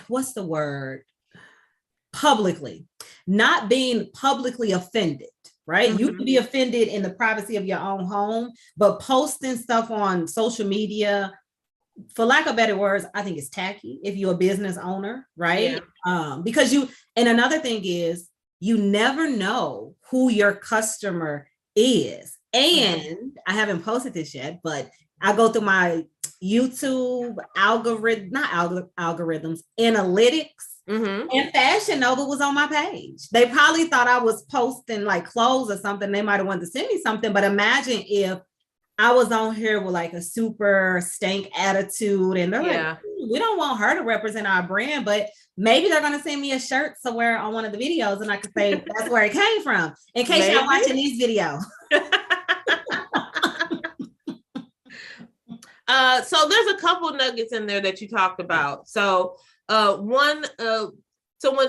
what's the word? Publicly, not being publicly offended, right? You can be offended in the privacy of your own home, but posting stuff on social media, for lack of better words, I think it's tacky if you're a business owner, right? Because and another thing is, you never know who your customer is. And I haven't posted this yet, but I go through my YouTube algorithms, analytics, and Fashion Nova was on my page. They probably thought I was posting like clothes or something. They might have wanted to send me something, but imagine if I was on here with like a super stank attitude and they're like, we don't want her to represent our brand, but maybe they're going to send me a shirt to wear on one of the videos and I can say that's where it came from in case y'all watching these videos. So there's a couple nuggets in there that you talked about. So when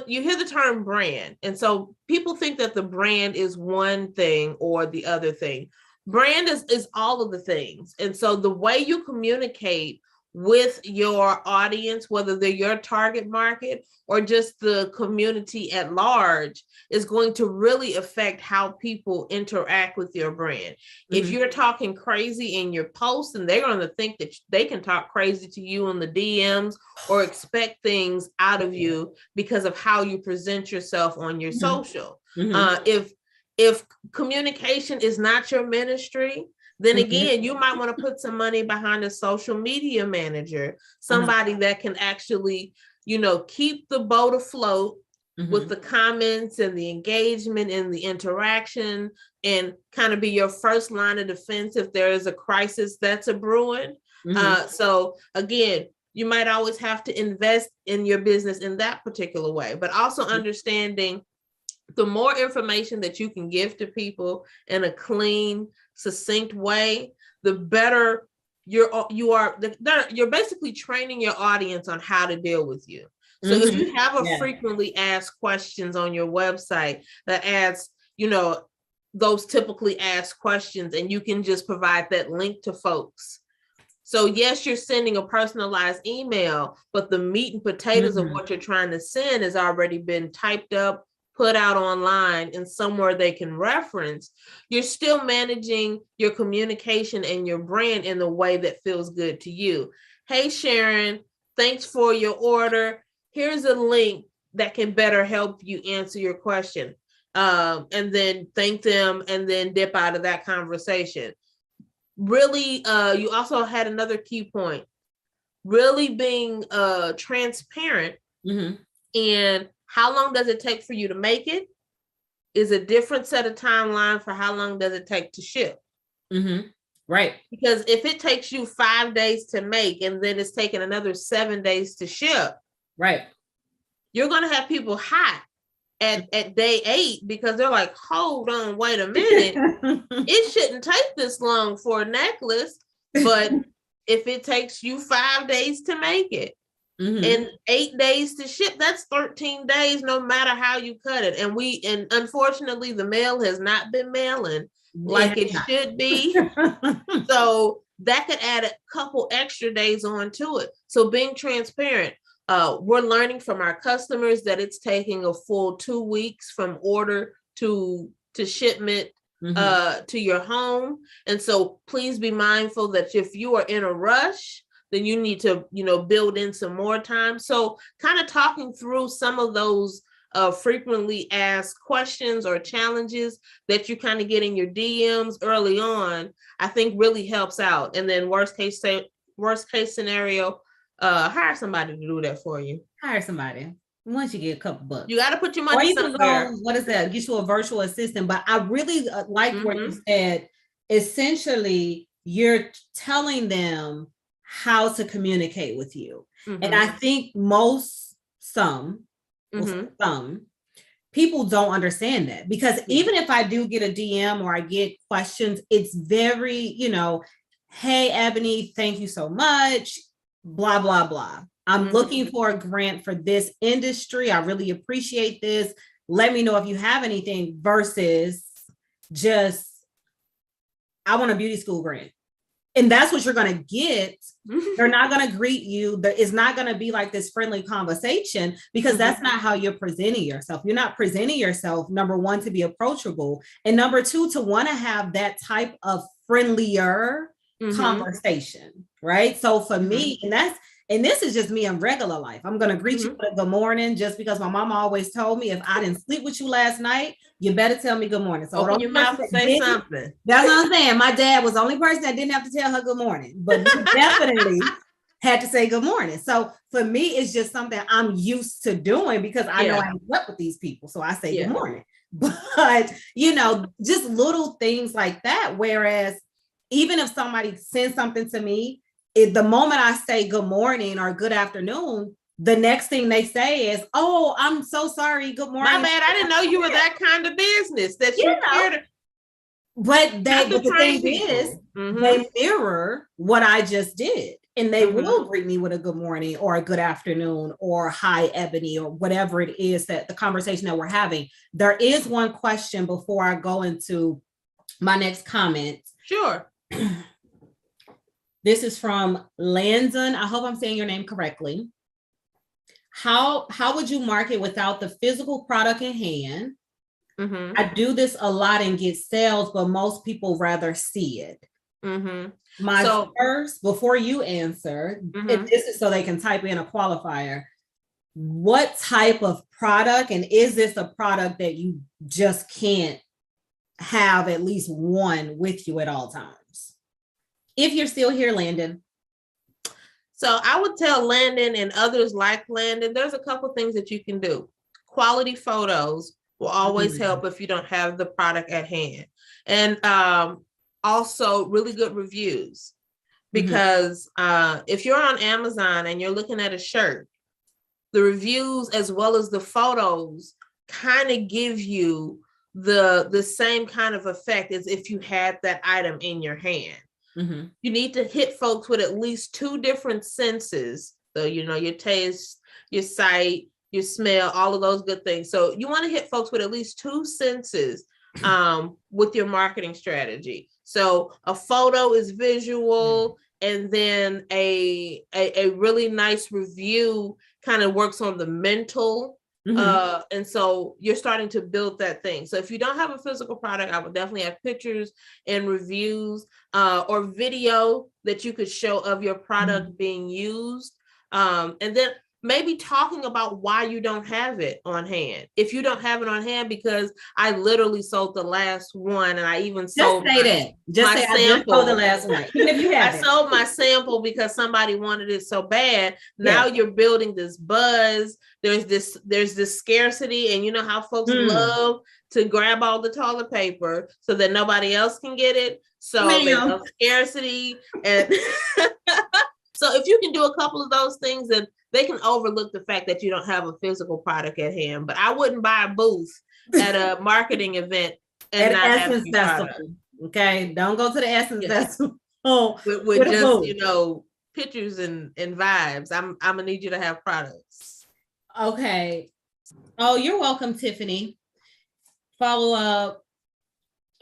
you hear the term brand, and so people think that the brand is one thing or the other thing. Brand is all of the things. And so the way you communicate with your audience, whether they're your target market or just the community at large, is going to really affect how people interact with your brand. If you're talking crazy in your posts, and they're going to think that they can talk crazy to you in the DMs or expect things out of you because of how you present yourself on your social. If communication is not your ministry, then again, you might want to put some money behind a social media manager, somebody that can actually, keep the boat afloat with the comments and the engagement and the interaction, and kind of be your first line of defense if there is a crisis that's a brewing. So again, you might always have to invest in your business in that particular way, but also understanding the more information that you can give to people in a clean, succinct way, the better you're basically training your audience on how to deal with you. So if you have a frequently asked questions on your website that adds, those typically asked questions, and you can just provide that link to folks. So yes, you're sending a personalized email, but the meat and potatoes of what you're trying to send has already been typed up, put out online and somewhere they can reference, you're still managing your communication and your brand in the way that feels good to you. Hey, Sharon, thanks for your order. Here's a link that can better help you answer your question. And then thank them and then dip out of that conversation. Really, you also had another key point, really being transparent. Mm-hmm. And how long does it take for you to make it is a different set of timeline for how long does it take to ship. Mm-hmm. Right. Because if it takes you 5 days to make and then it's taking another 7 days to ship, right, you're going to have people hot at day 8 because they're like, hold on, wait a minute. It shouldn't take this long for a necklace. But if it takes you 5 days to make it, mm-hmm. and 8 days to ship, that's 13 days, no matter how you cut it. And unfortunately, the mail has not been mailing like it should be. So that could add a couple extra days onto it. So being transparent, we're learning from our customers that it's taking a full 2 weeks from order to shipment, mm-hmm. To your home. And so please be mindful that if you are in a rush, then you need to, build in some more time. So kind of talking through some of those frequently asked questions or challenges that you kind of get in your DMs early on, I think really helps out. And then worst case scenario, hire somebody to do that for you. Hire somebody. Once you get a couple bucks, you got to put your money somewhere. What is that? Get you a virtual assistant. But I really like mm-hmm. what you said. Essentially, you're telling them how to communicate with you. Mm-hmm. And I think some people don't understand that, because even if I do get a DM or I get questions, it's very, hey, Ebony, thank you so much, blah, blah, blah. I'm mm-hmm. looking for a grant for this industry. I really appreciate this. Let me know if you have anything, versus just, I want a beauty school grant. And that's what you're going to get. They're not going to greet you. It's not going to be like this friendly conversation, because that's not how you're presenting yourself. You're not presenting yourself, number one, to be approachable. And number two, to want to have that type of friendlier conversation. Right. So for me, and this is just me in regular life, I'm going to greet you with a good morning, just because my mama always told me, if I didn't sleep with you last night, you better tell me good morning. So open your mouth and say something. That's what I'm saying. My dad was the only person that didn't have to tell her good morning, but he definitely had to say good morning. So for me, it's just something I'm used to doing, because I know I slept with these people. So I say good morning. But, just little things like that. Whereas even if somebody sends something to me, the moment I say good morning or good afternoon, the next thing they say is, oh, I'm so sorry. Good morning. My bad. I didn't know you were that kind of business that you care to. But the thing is, they mirror what I just did. And they will greet me with a good morning or a good afternoon or hi, Ebony, or whatever it is that the conversation that we're having. There is one question before I go into my next comment. Sure. This is from Landon. I hope I'm saying your name correctly. How would you market without the physical product in hand? Mm-hmm. I do this a lot and get sales, but most people rather see it. Mm-hmm. First, before you answer, and this is so they can type in a qualifier, what type of product, and is this a product that you just can't have at least one with you at all times? If you're still here, Landon. So I would tell Landon and others like Landon, there's a couple things that you can do. Quality photos will always help if you don't have the product at hand. And also really good reviews, because if you're on Amazon and you're looking at a shirt, the reviews as well as the photos kind of give you the same kind of effect as if you had that item in your hand. You need to hit folks with at least 2 different senses. So, your taste, your sight, your smell, all of those good things. So you want to hit folks with at least 2 senses with your marketing strategy. So a photo is visual, and then a really nice review kind of works on the mental And so you're starting to build that thing. So if you don't have a physical product, I would definitely have pictures and reviews or video that you could show of your product being used. And then maybe talking about why you don't have it on hand. If you don't have it on hand, because I literally sold the last one, and I even sold just say my I sample. just sold the last one. Even if you have I sold my sample because somebody wanted it so bad. Now you're building this buzz. There's this scarcity, and you know how folks love to grab all the toilet paper so that nobody else can get it. So there's no scarcity, and so if you can do a couple of those things, then they can overlook the fact that you don't have a physical product at hand. But I wouldn't buy a booth at a marketing event and not have a product. Okay, don't go to the Essence Festival with just pictures and vibes. I'm gonna need you to have products. Okay. Oh, you're welcome, Tiffany. Follow up.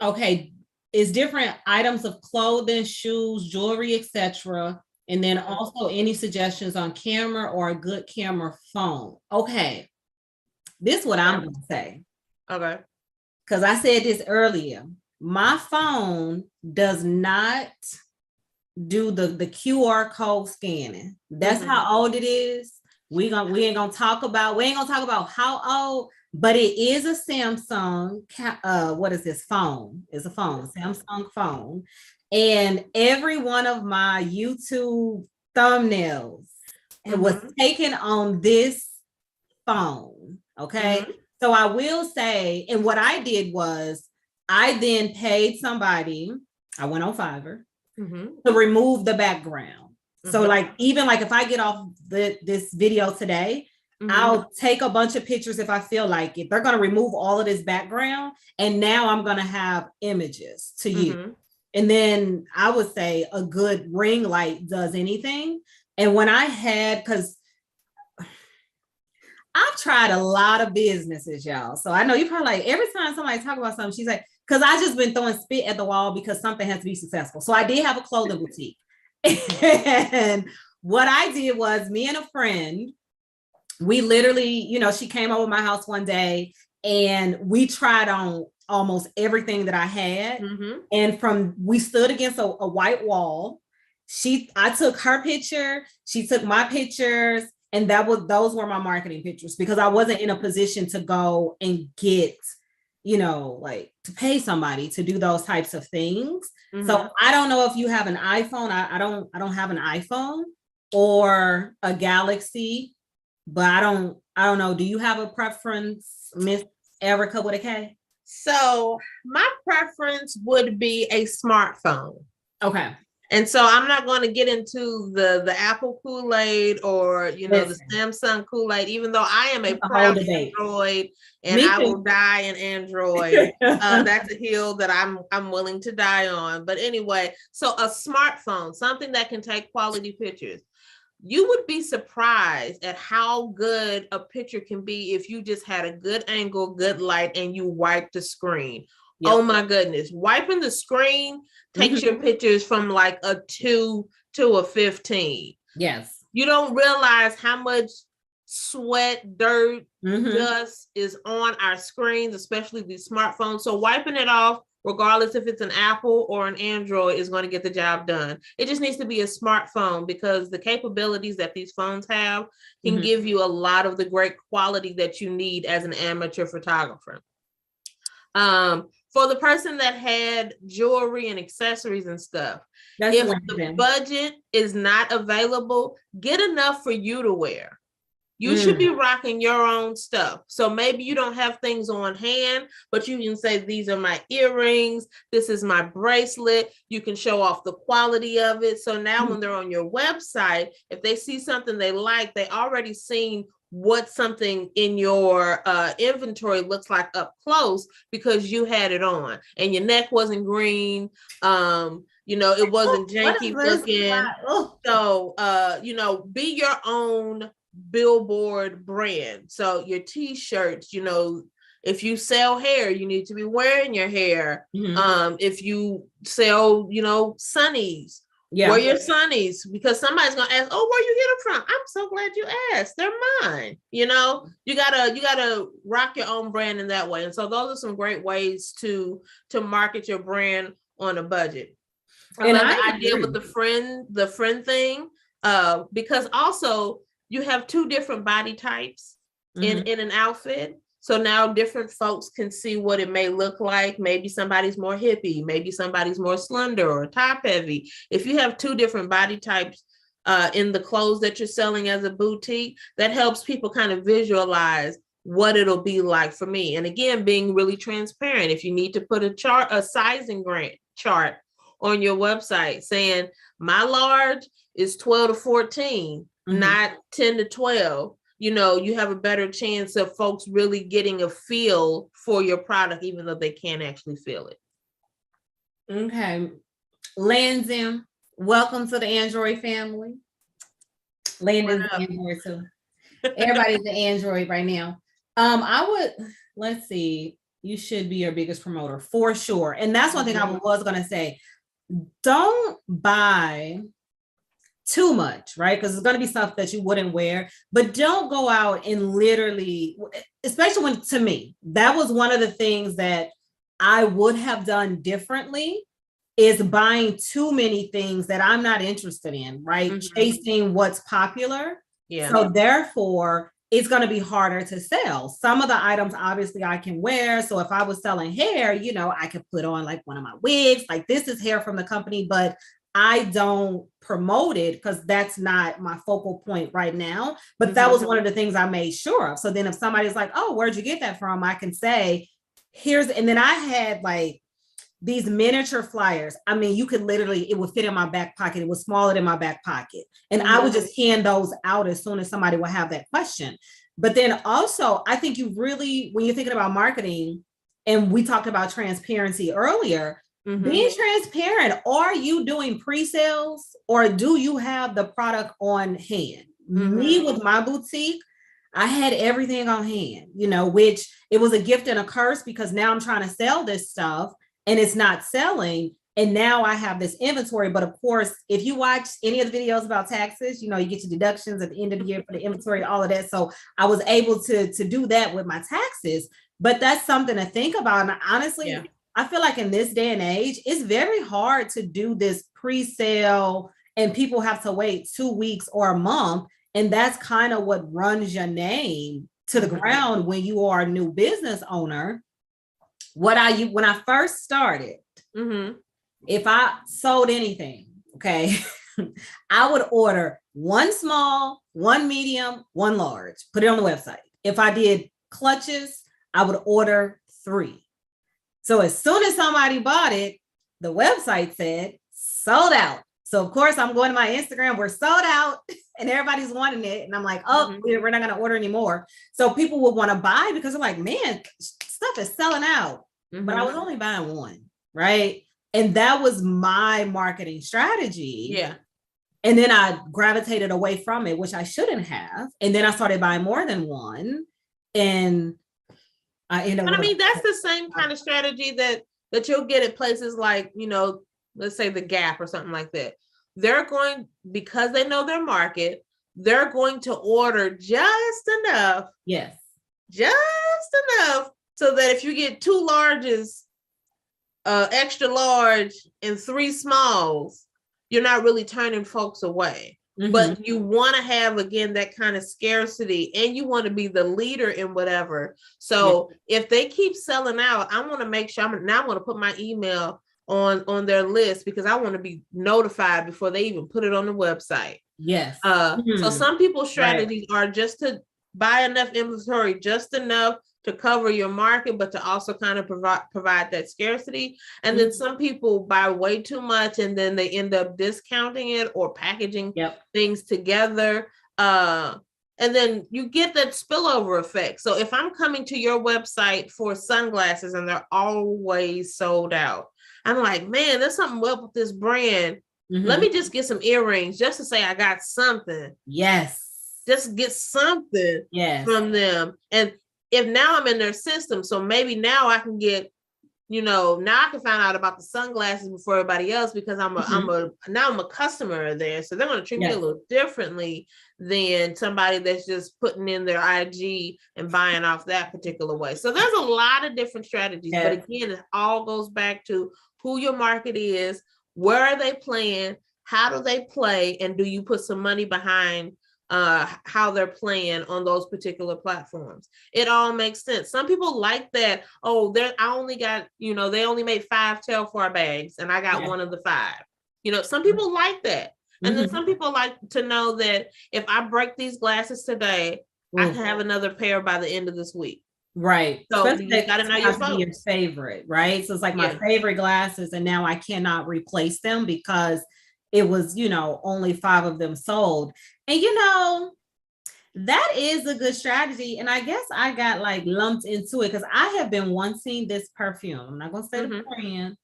Okay, it's different items of clothing, shoes, jewelry, etc. And then also any suggestions on camera or a good camera phone. Okay, this is what I'm gonna say. Okay. Because I said this earlier. My phone does not do the QR code scanning. That's how old it is. We ain't gonna talk about how old, but it is a Samsung. What is this phone? It's a phone, Samsung phone. And every one of my YouTube thumbnails it was taken on this phone. Okay. So I will say, and what I did was I then paid somebody, I went on Fiverr to remove the background. So even if I get off this video today, I'll take a bunch of pictures if I feel like it. They're going to remove all of this background. And now I'm going to have images to use. And then I would say a good ring light does anything. And when I had, because I've tried a lot of businesses, y'all. So I know you probably like every time somebody talk about something, she's like, because I just been throwing spit at the wall because something has to be successful. So I did have a clothing boutique. And what I did was me and a friend, we literally, she came over my house one day and we tried on almost everything that I had. And we stood against a white wall. I took her picture, she took my pictures, and those were my marketing pictures because I wasn't in a position to go and get, to pay somebody to do those types of things. So I don't know if you have an iPhone. I don't have an iPhone or a Galaxy, but I don't know. Do you have a preference, Miss Erika with a K? So my preference would be a smartphone. Okay. And so I'm not going to get into the Apple Kool-Aid or, the Samsung Kool-Aid, even though I am a proud Android and I will die in Android. That's a hill that I'm willing to die on. But anyway, so a smartphone, something that can take quality pictures. You would be surprised at how good a picture can be if you just had a good angle, good light, and you wipe the screen. Yep. Oh my goodness. Wiping the screen takes your pictures from like a 2 to a 15. Yes. You don't realize how much sweat, dirt, dust is on our screens, especially these smartphones. So wiping it off, regardless if it's an Apple or an Android, is going to get the job done. It just needs to be a smartphone because the capabilities that these phones have can give you a lot of the great quality that you need as an amateur photographer. For the person that had jewelry and accessories and stuff, if the budget is not available, get enough for you to wear. You should be rocking your own stuff. So maybe you don't have things on hand, but you can say, these are my earrings. This is my bracelet. You can show off the quality of it. So now when they're on your website, if they see something they like, they already seen what something in your inventory looks like up close because you had it on and your neck wasn't green. It wasn't janky looking. So, be your own billboard brand. So your t-shirts, if you sell hair, you need to be wearing your hair. If you sell, sunnies Yeah. Where your Sonny's, because somebody's gonna ask, oh, where you get them from? I'm so glad you asked. They're mine. You know, you gotta rock your own brand in that way. And so those are some great ways to market your brand on a budget. I love the idea with the friend thing, because also you have two different body types in an outfit. So now different folks can see what it may look like. Maybe somebody's more hippie, maybe somebody's more slender or top heavy. If you have two different body types in the clothes that you're selling as a boutique, that helps people kind of visualize what it'll be like for me. And again, being really transparent. If you need to put a sizing chart on your website saying my large is 12 to 14, not 10 to 12. You know, you have a better chance of folks really getting a feel for your product, even though they can't actually feel it. Okay. Landon, welcome to the Android family. Landon's Android too. Everybody's the Android right now. Let's see, you should be your biggest promoter for sure. And that's one thing I was going to say. Don't buy too much, right? Because it's going to be stuff that you wouldn't wear, but don't go out and literally, especially when, to me, that was one of the things that I would have done differently, is buying too many things that I'm not interested in, right? Chasing what's popular. Yeah. So therefore, it's going to be harder to sell. Some of the items, obviously, I can wear. So if I was selling hair, you know, I could put on like one of my wigs, like this is hair from the company, but I don't promote it because that's not my focal point right now. But that was one of the things I made sure of. So then if somebody's like, oh, where'd you get that from? I can say, and then I had like these miniature flyers. I mean, you could literally, it would fit in my back pocket. It was smaller than my back pocket. And I would just hand those out as soon as somebody would have that question. But then also, I think you really, when you're thinking about marketing, and we talked about transparency earlier, being transparent. Are you doing pre-sales or do you have the product on hand? Me with my boutique, I had everything on hand, you know, which it was a gift and a curse because now I'm trying to sell this stuff and it's not selling. And now I have this inventory. But of course, if you watch any of the videos about taxes, you know, you get your deductions at the end of the year for the inventory, all of that. So I was able to do that with my taxes. But that's something to think about. And honestly, I feel like in this day and age, it's very hard to do this pre-sale and people have to wait 2 weeks or a month. And that's kind of what runs your name to the ground when you are a new business owner. When I first started, if I sold anything, okay, I would order one small, one medium, one large, put it on the website. If I did clutches, I would order 3. So as soon as somebody bought it, the website said sold out. So of course I'm going to my Instagram, we're sold out and everybody's wanting it. And I'm like, oh, we're not going to order anymore. So people will want to buy because I'm like, man, stuff is selling out. But I was only buying one, right? And that was my marketing strategy. Yeah. And then I gravitated away from it, which I shouldn't have. And then I started buying more than one. And I mean, that's the same kind of strategy that you'll get at places like, you know, let's say the Gap or something like that. They're going, because they know their market, they're going to order just enough. Yes. Just enough so that if you get 2 larges, extra large and 3 smalls, you're not really turning folks away. But you want to have, again, that kind of scarcity and you want to be the leader in whatever. So if they keep selling out, I want to make sure I want to put my email on their list because I want to be notified before they even put it on the website. Yes. So some people's strategies are just to buy enough inventory, just enough to cover your market, but to also kind of provide that scarcity. And then some people buy way too much and then they end up discounting it or packaging things together. And then you get that spillover effect. So if I'm coming to your website for sunglasses and they're always sold out, I'm like, man, there's something up with this brand. Let me just get some earrings just to say I got something. Yes. Just get something from them. And if now I'm in their system, so maybe now I can get, now I can find out about the sunglasses before everybody else because I'm a customer there. So they're going to treat me a little differently than somebody that's just putting in their IG and buying off that particular way. So there's a lot of different strategies, but again, it all goes back to who your market is, where are they playing, how do they play, and do you put some money behind how they're playing on those particular platforms? It all makes sense. Some people like that. Oh, I only got, they only made 5 Telfar bags and I got one of the 5. Some people like that. And then some people like to know that if I break these glasses today, I can have another pair by the end of this week. Right. So you got to know your favorite, right? So it's like my favorite glasses, and now I cannot replace them because it was, only 5 of them sold. And, that is a good strategy. And I guess I got like lumped into it because I have been wanting this perfume. I'm not going to say the brand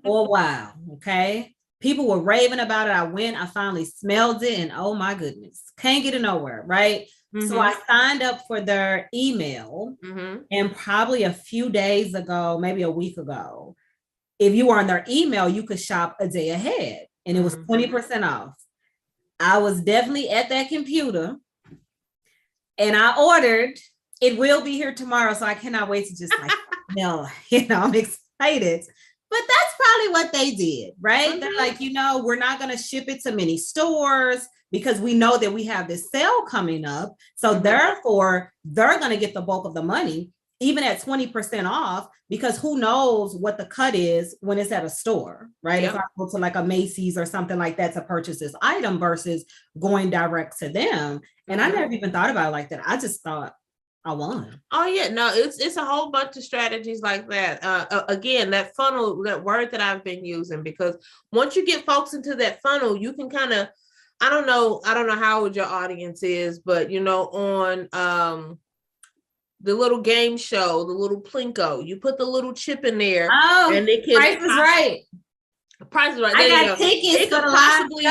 for a while. Okay. People were raving about it. I finally smelled it, and oh my goodness, can't get it nowhere. Right. So I signed up for their email, and probably a few days ago, maybe a week ago, if you were on their email, you could shop a day ahead. And it was 20% off. I was definitely at that computer and I ordered. It will be here tomorrow, so I cannot wait to just like smell. I'm excited. But that's probably what they did, right? They're like, we're not going to ship it to many stores because we know that we have this sale coming up. So therefore, they're going to get the bulk of the money, even at 20% off, because who knows what the cut is when it's at a store, right? If I go to like a Macy's or something like that to purchase this item versus going direct to them. And I never even thought about it like that. I just thought I won. Oh yeah, no, it's a whole bunch of strategies like that. Again, that funnel, that word that I've been using, because once you get folks into that funnel, you can kind of, I don't know how old your audience is, but on the little game show, the little Plinko, you put the little chip in there, and it can Price is Right. Price is Right. I got tickets for the possibly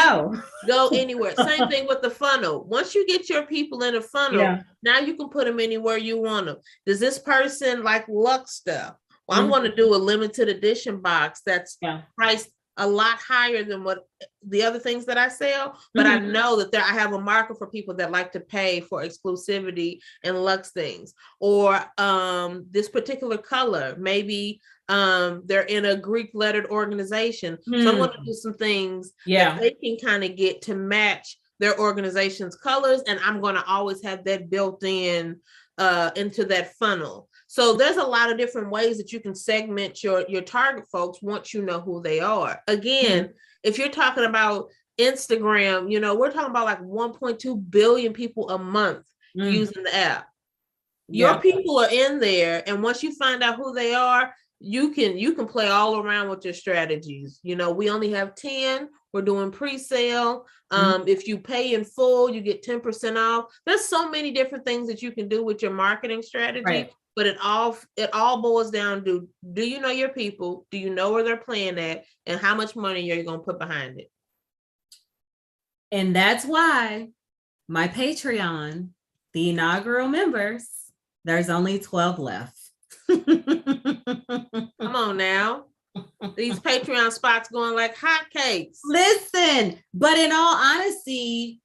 go anywhere. Same thing with the funnel. Once you get your people in a funnel, now you can put them anywhere you want them. Does this person like Lux stuff? Well, I'm going to do a limited edition box that's priced a lot higher than what the other things that I sell, but I know that I have a market for people that like to pay for exclusivity and Lux things, or this particular color, maybe they're in a Greek lettered organization. So I'm going to do some things that they can kind of get to match their organization's colors. And I'm going to always have that built in into that funnel. So there's a lot of different ways that you can segment your target folks once you know who they are. Again, if you're talking about Instagram, we're talking about like 1.2 billion people a month using the app. Your people are in there, and once you find out who they are, you can play all around with your strategies. We only have 10. We're doing pre-sale. If you pay in full, you get 10% off. There's so many different things that you can do with your marketing strategy. Right. But it all boils down to, do you know your people? Do you know where they're playing at? And how much money are you going to put behind it? And that's why my Patreon, the inaugural members, there's only 12 left. Come on now. These Patreon spots going like hotcakes. Listen, but in all honesty,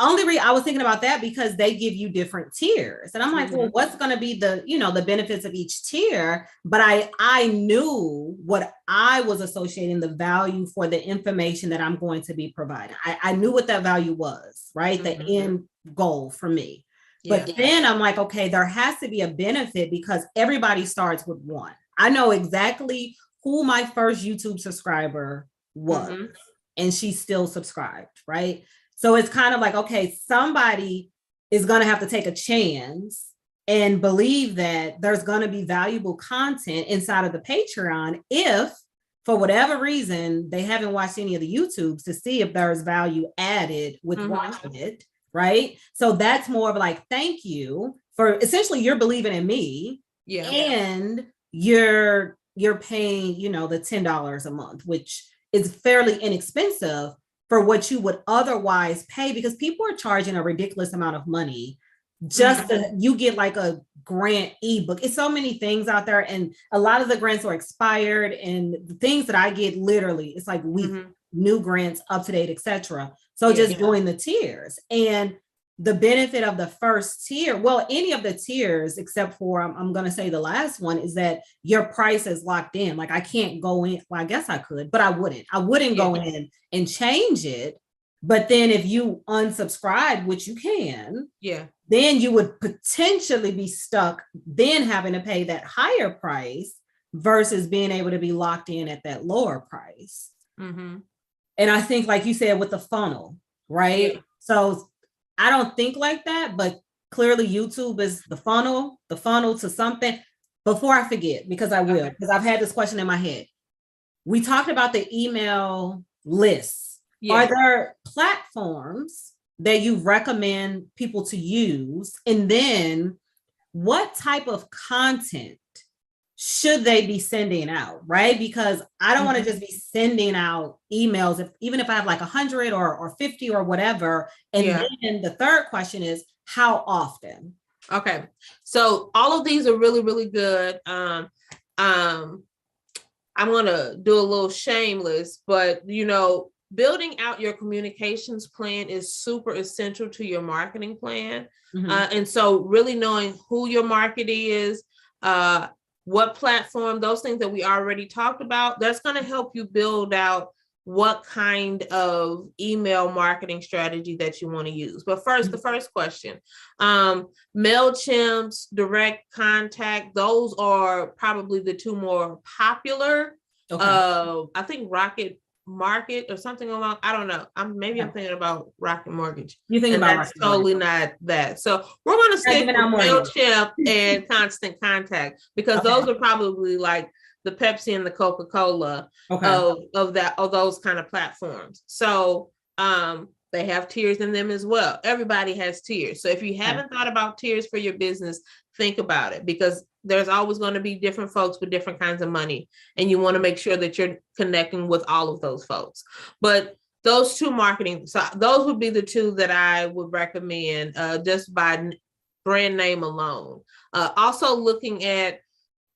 I was thinking about that because they give you different tiers. And I'm like, well, what's going to be the benefits of each tier? But I knew what I was associating the value for the information that I'm going to be providing. I knew what that value was, right? The end goal for me. But then I'm like, okay, there has to be a benefit because everybody starts with one. I know exactly who my first YouTube subscriber was, and she's still subscribed, right? So it's kind of like, okay, somebody is going to have to take a chance and believe that there's going to be valuable content inside of the Patreon if, for whatever reason, they haven't watched any of the YouTubes to see if there's value added with watching it, right? So that's more of like, thank you for essentially you're believing in me, and you're paying, the $10 a month, which is fairly inexpensive for what you would otherwise pay, because people are charging a ridiculous amount of money just you get like a grant ebook. It's so many things out there, and a lot of the grants are expired, and the things that I get literally, it's like new grants, up to date, etc. So just doing the tiers, and the benefit of the first tier, well, any of the tiers except for I'm going to say the last one, is that your price is locked in. Like I can't go in, well, I guess I could, but I wouldn't go in and change it. But then if you unsubscribe, which you can, then you would potentially be stuck then having to pay that higher price versus being able to be locked in at that lower price. And I think, like you said, with the funnel, right? So I don't think like that, but clearly YouTube is the funnel to something. Before I forget, because I will, because I've had this question in my head. We talked about the email lists. Are there platforms that you recommend people to use? And then what type of content should they be sending out, right? Because I don't want to just be sending out emails, even if I have like 100 or 50 or whatever. And then the third question is, how often? Okay. So all of these are really, really good. I'm going to do a little shameless, but building out your communications plan is super essential to your marketing plan. And so really knowing who your market is, what platform, those things that we already talked about, that's going to help you build out what kind of email marketing strategy that you want to use. But first, the first question, Mailchimp's direct contact, those are probably the two more popular. I think Rocket Market or something along, I don't know. I'm thinking about Rocket Mortgage. You think about that's totally not that. So we're going to stick with Mailchimp and Constant Contact, because those are probably like the Pepsi and the Coca-Cola of those kind of platforms. So they have tiers in them as well. Everybody has tiers. So if you haven't thought about tiers for your business, think about it, because there's always going to be different folks with different kinds of money, and you want to make sure that you're connecting with all of those folks. But those two marketing, so those would be the two that I would recommend just by brand name alone. Also looking at,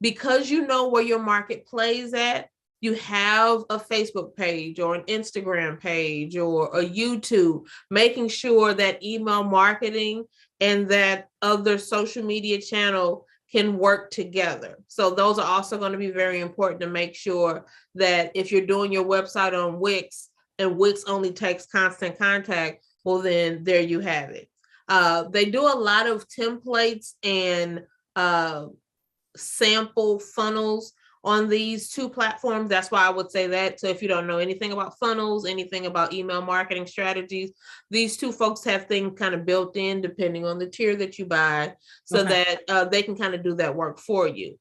because you know where your market plays at, you have a Facebook page or an Instagram page or a YouTube, making sure that email marketing and that other social media channel can work together. So those are also going to be very important to make sure that if you're doing your website on Wix and Wix only takes Constant Contact, well, then there you have it. They do a lot of templates and sample funnels on these two platforms. That's why I would say that. So if you don't know anything about funnels, anything about email marketing strategies, these two folks have things kind of built in depending on the tier that you buy, so that they can kind of do that work for you.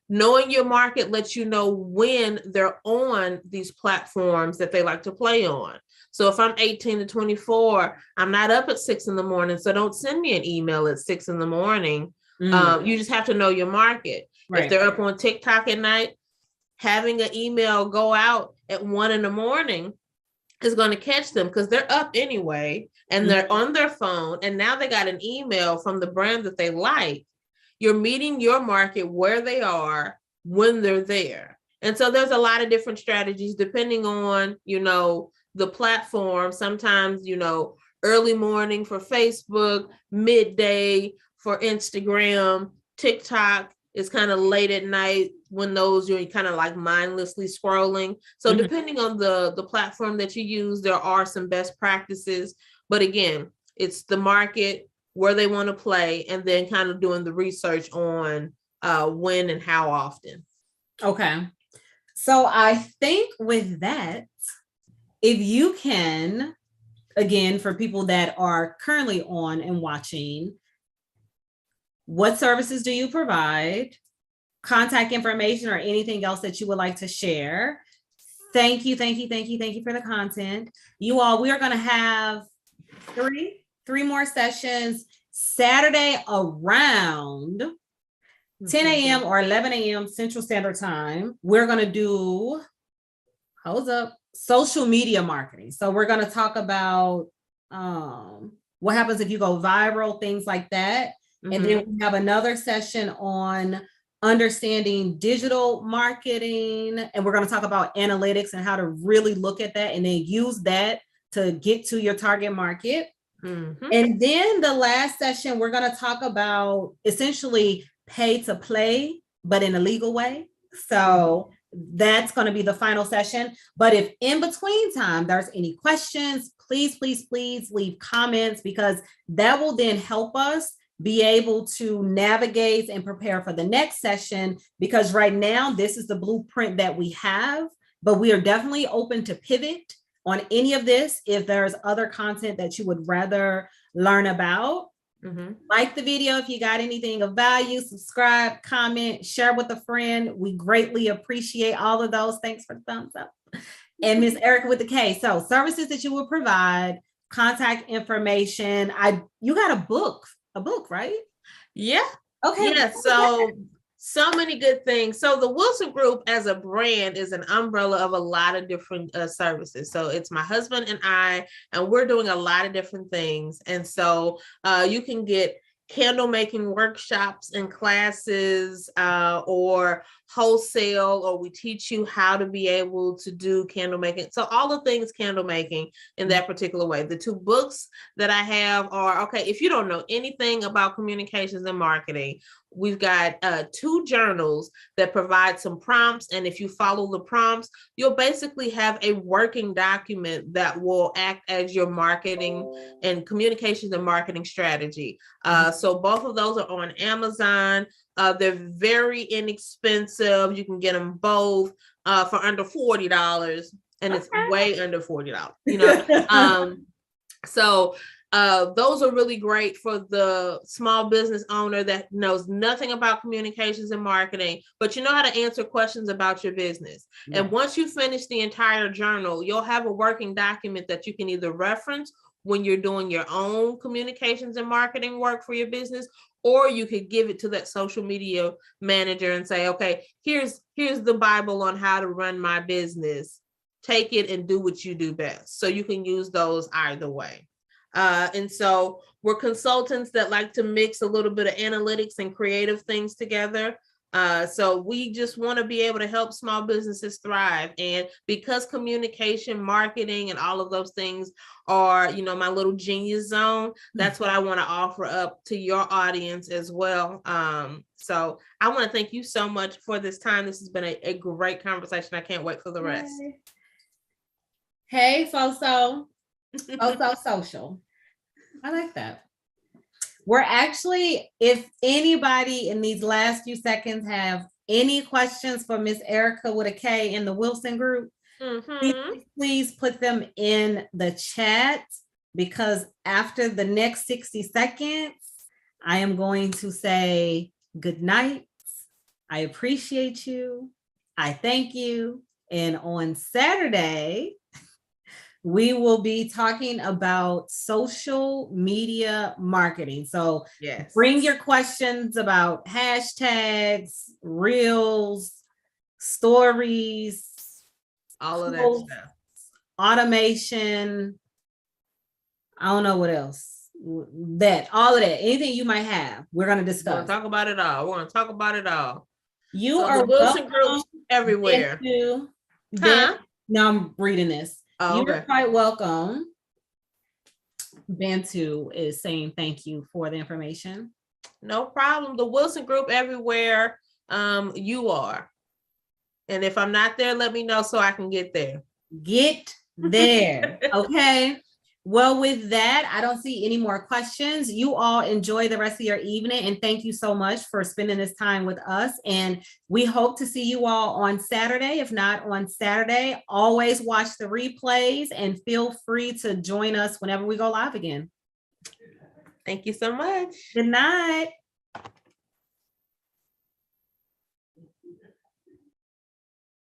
Knowing your market lets you know when they're on these platforms that they like to play on. So if I'm 18 to 24, I'm not up at 6 a.m. So don't send me an email at 6 a.m. You just have to know your market. If they're up on TikTok at night, having an email go out at 1 a.m. is going to catch them, because they're up anyway and they're on their phone, and now they got an email from the brand that they like. You're meeting your market where they are when they're there. And so there's a lot of different strategies depending on, the platform. Sometimes, early morning for Facebook, midday for Instagram, TikTok is kind of late at night when you're kind of like mindlessly scrolling. So depending on the platform that you use, there are some best practices. But again, it's the market, where they want to play, and then kind of doing the research on when and how often. Okay. So I think with that, if you can, again, for people that are currently on and watching, what services do you provide? Contact information or anything else that you would like to share. Thank you for the content. You all, we are going to have three more sessions Saturday around 10 a.m. or 11 a.m. Central Standard Time. We're going to do, social media marketing. So we're going to talk about what happens if you go viral, things like that. And then we have another session on understanding digital marketing. And we're going to talk about analytics and how to really look at that and then use that to get to your target market. And then the last session, we're going to talk about essentially pay to play, but in a legal way. So that's going to be the final session. But if in between time there's any questions, please leave comments, because that will then help us be able to navigate and prepare for the next session. Because right now, this is the blueprint that we have, but we are definitely open to pivot on any of this if there's other content that you would rather learn about. Like the video if you got anything of value, subscribe, comment, share with a friend. We greatly appreciate all of those. Thanks for the thumbs up. And Miss Erika with the K. So services that you will provide, contact information. You got a book, right? Yeah. Okay. Yeah. So many good things. So the Wilson Group as a brand is an umbrella of a lot of different services. So it's my husband and I, and we're doing a lot of different things. And so you can get candle making workshops and classes, or wholesale, or we teach you how to be able to do candle making. So all the things candle making in that particular way. The two books that I have are, okay, if you don't know anything about communications and marketing, we've got 2 journals that provide some prompts. And if you follow the prompts, you'll basically have a working document that will act as your marketing and communications and marketing strategy. So both of those are on Amazon. They're very inexpensive. You can get them both for under $40, and it's way under $40, you know. So those are really great for the small business owner that knows nothing about communications and marketing, but you know how to answer questions about your business. Yeah. And once you finish the entire journal, you'll have a working document that you can either reference when you're doing your own communications and marketing work for your business, or you could give it to that social media manager and say, okay, here's the Bible on how to run my business. Take it and do what you do best. So you can use those either way. And so we're consultants that like to mix a little bit of analytics and creative things together. So we just want to be able to help small businesses thrive. And because communication, marketing, and all of those things are, you know, my little genius zone, that's what I want to offer up to your audience as well. So I want to thank you so much for this time. This has been a great conversation. I can't wait for the rest. Hey, Foso. Foso Social. I like that. We're actually, if anybody in these last few seconds have any questions for Miss Erika with a K in the Wilson Group, please put them in the chat, because after the next 60 seconds, I am going to say good night. I appreciate you. I thank you. And on Saturday, we will be talking about social media marketing. So bring your questions about hashtags, reels, stories, all of that stuff. Automation. I don't know what else. All of that. Anything you might have, we're going to discuss. We're going to talk about it all. We're going to talk about it all. You so are Wilson Groups everywhere. Now I'm reading this. Oh, You're quite welcome. Bantu is saying thank you for the information. No problem. The Wilson Group everywhere. You are. And if I'm not there, let me know so I can get there. Get there. Okay. Well, with that, I don't see any more questions. You all enjoy the rest of your evening, and thank you so much for spending this time with us. And we hope to see you all on Saturday. If not on Saturday, always watch the replays and feel free to join us whenever we go live again. Thank you so much. Good night.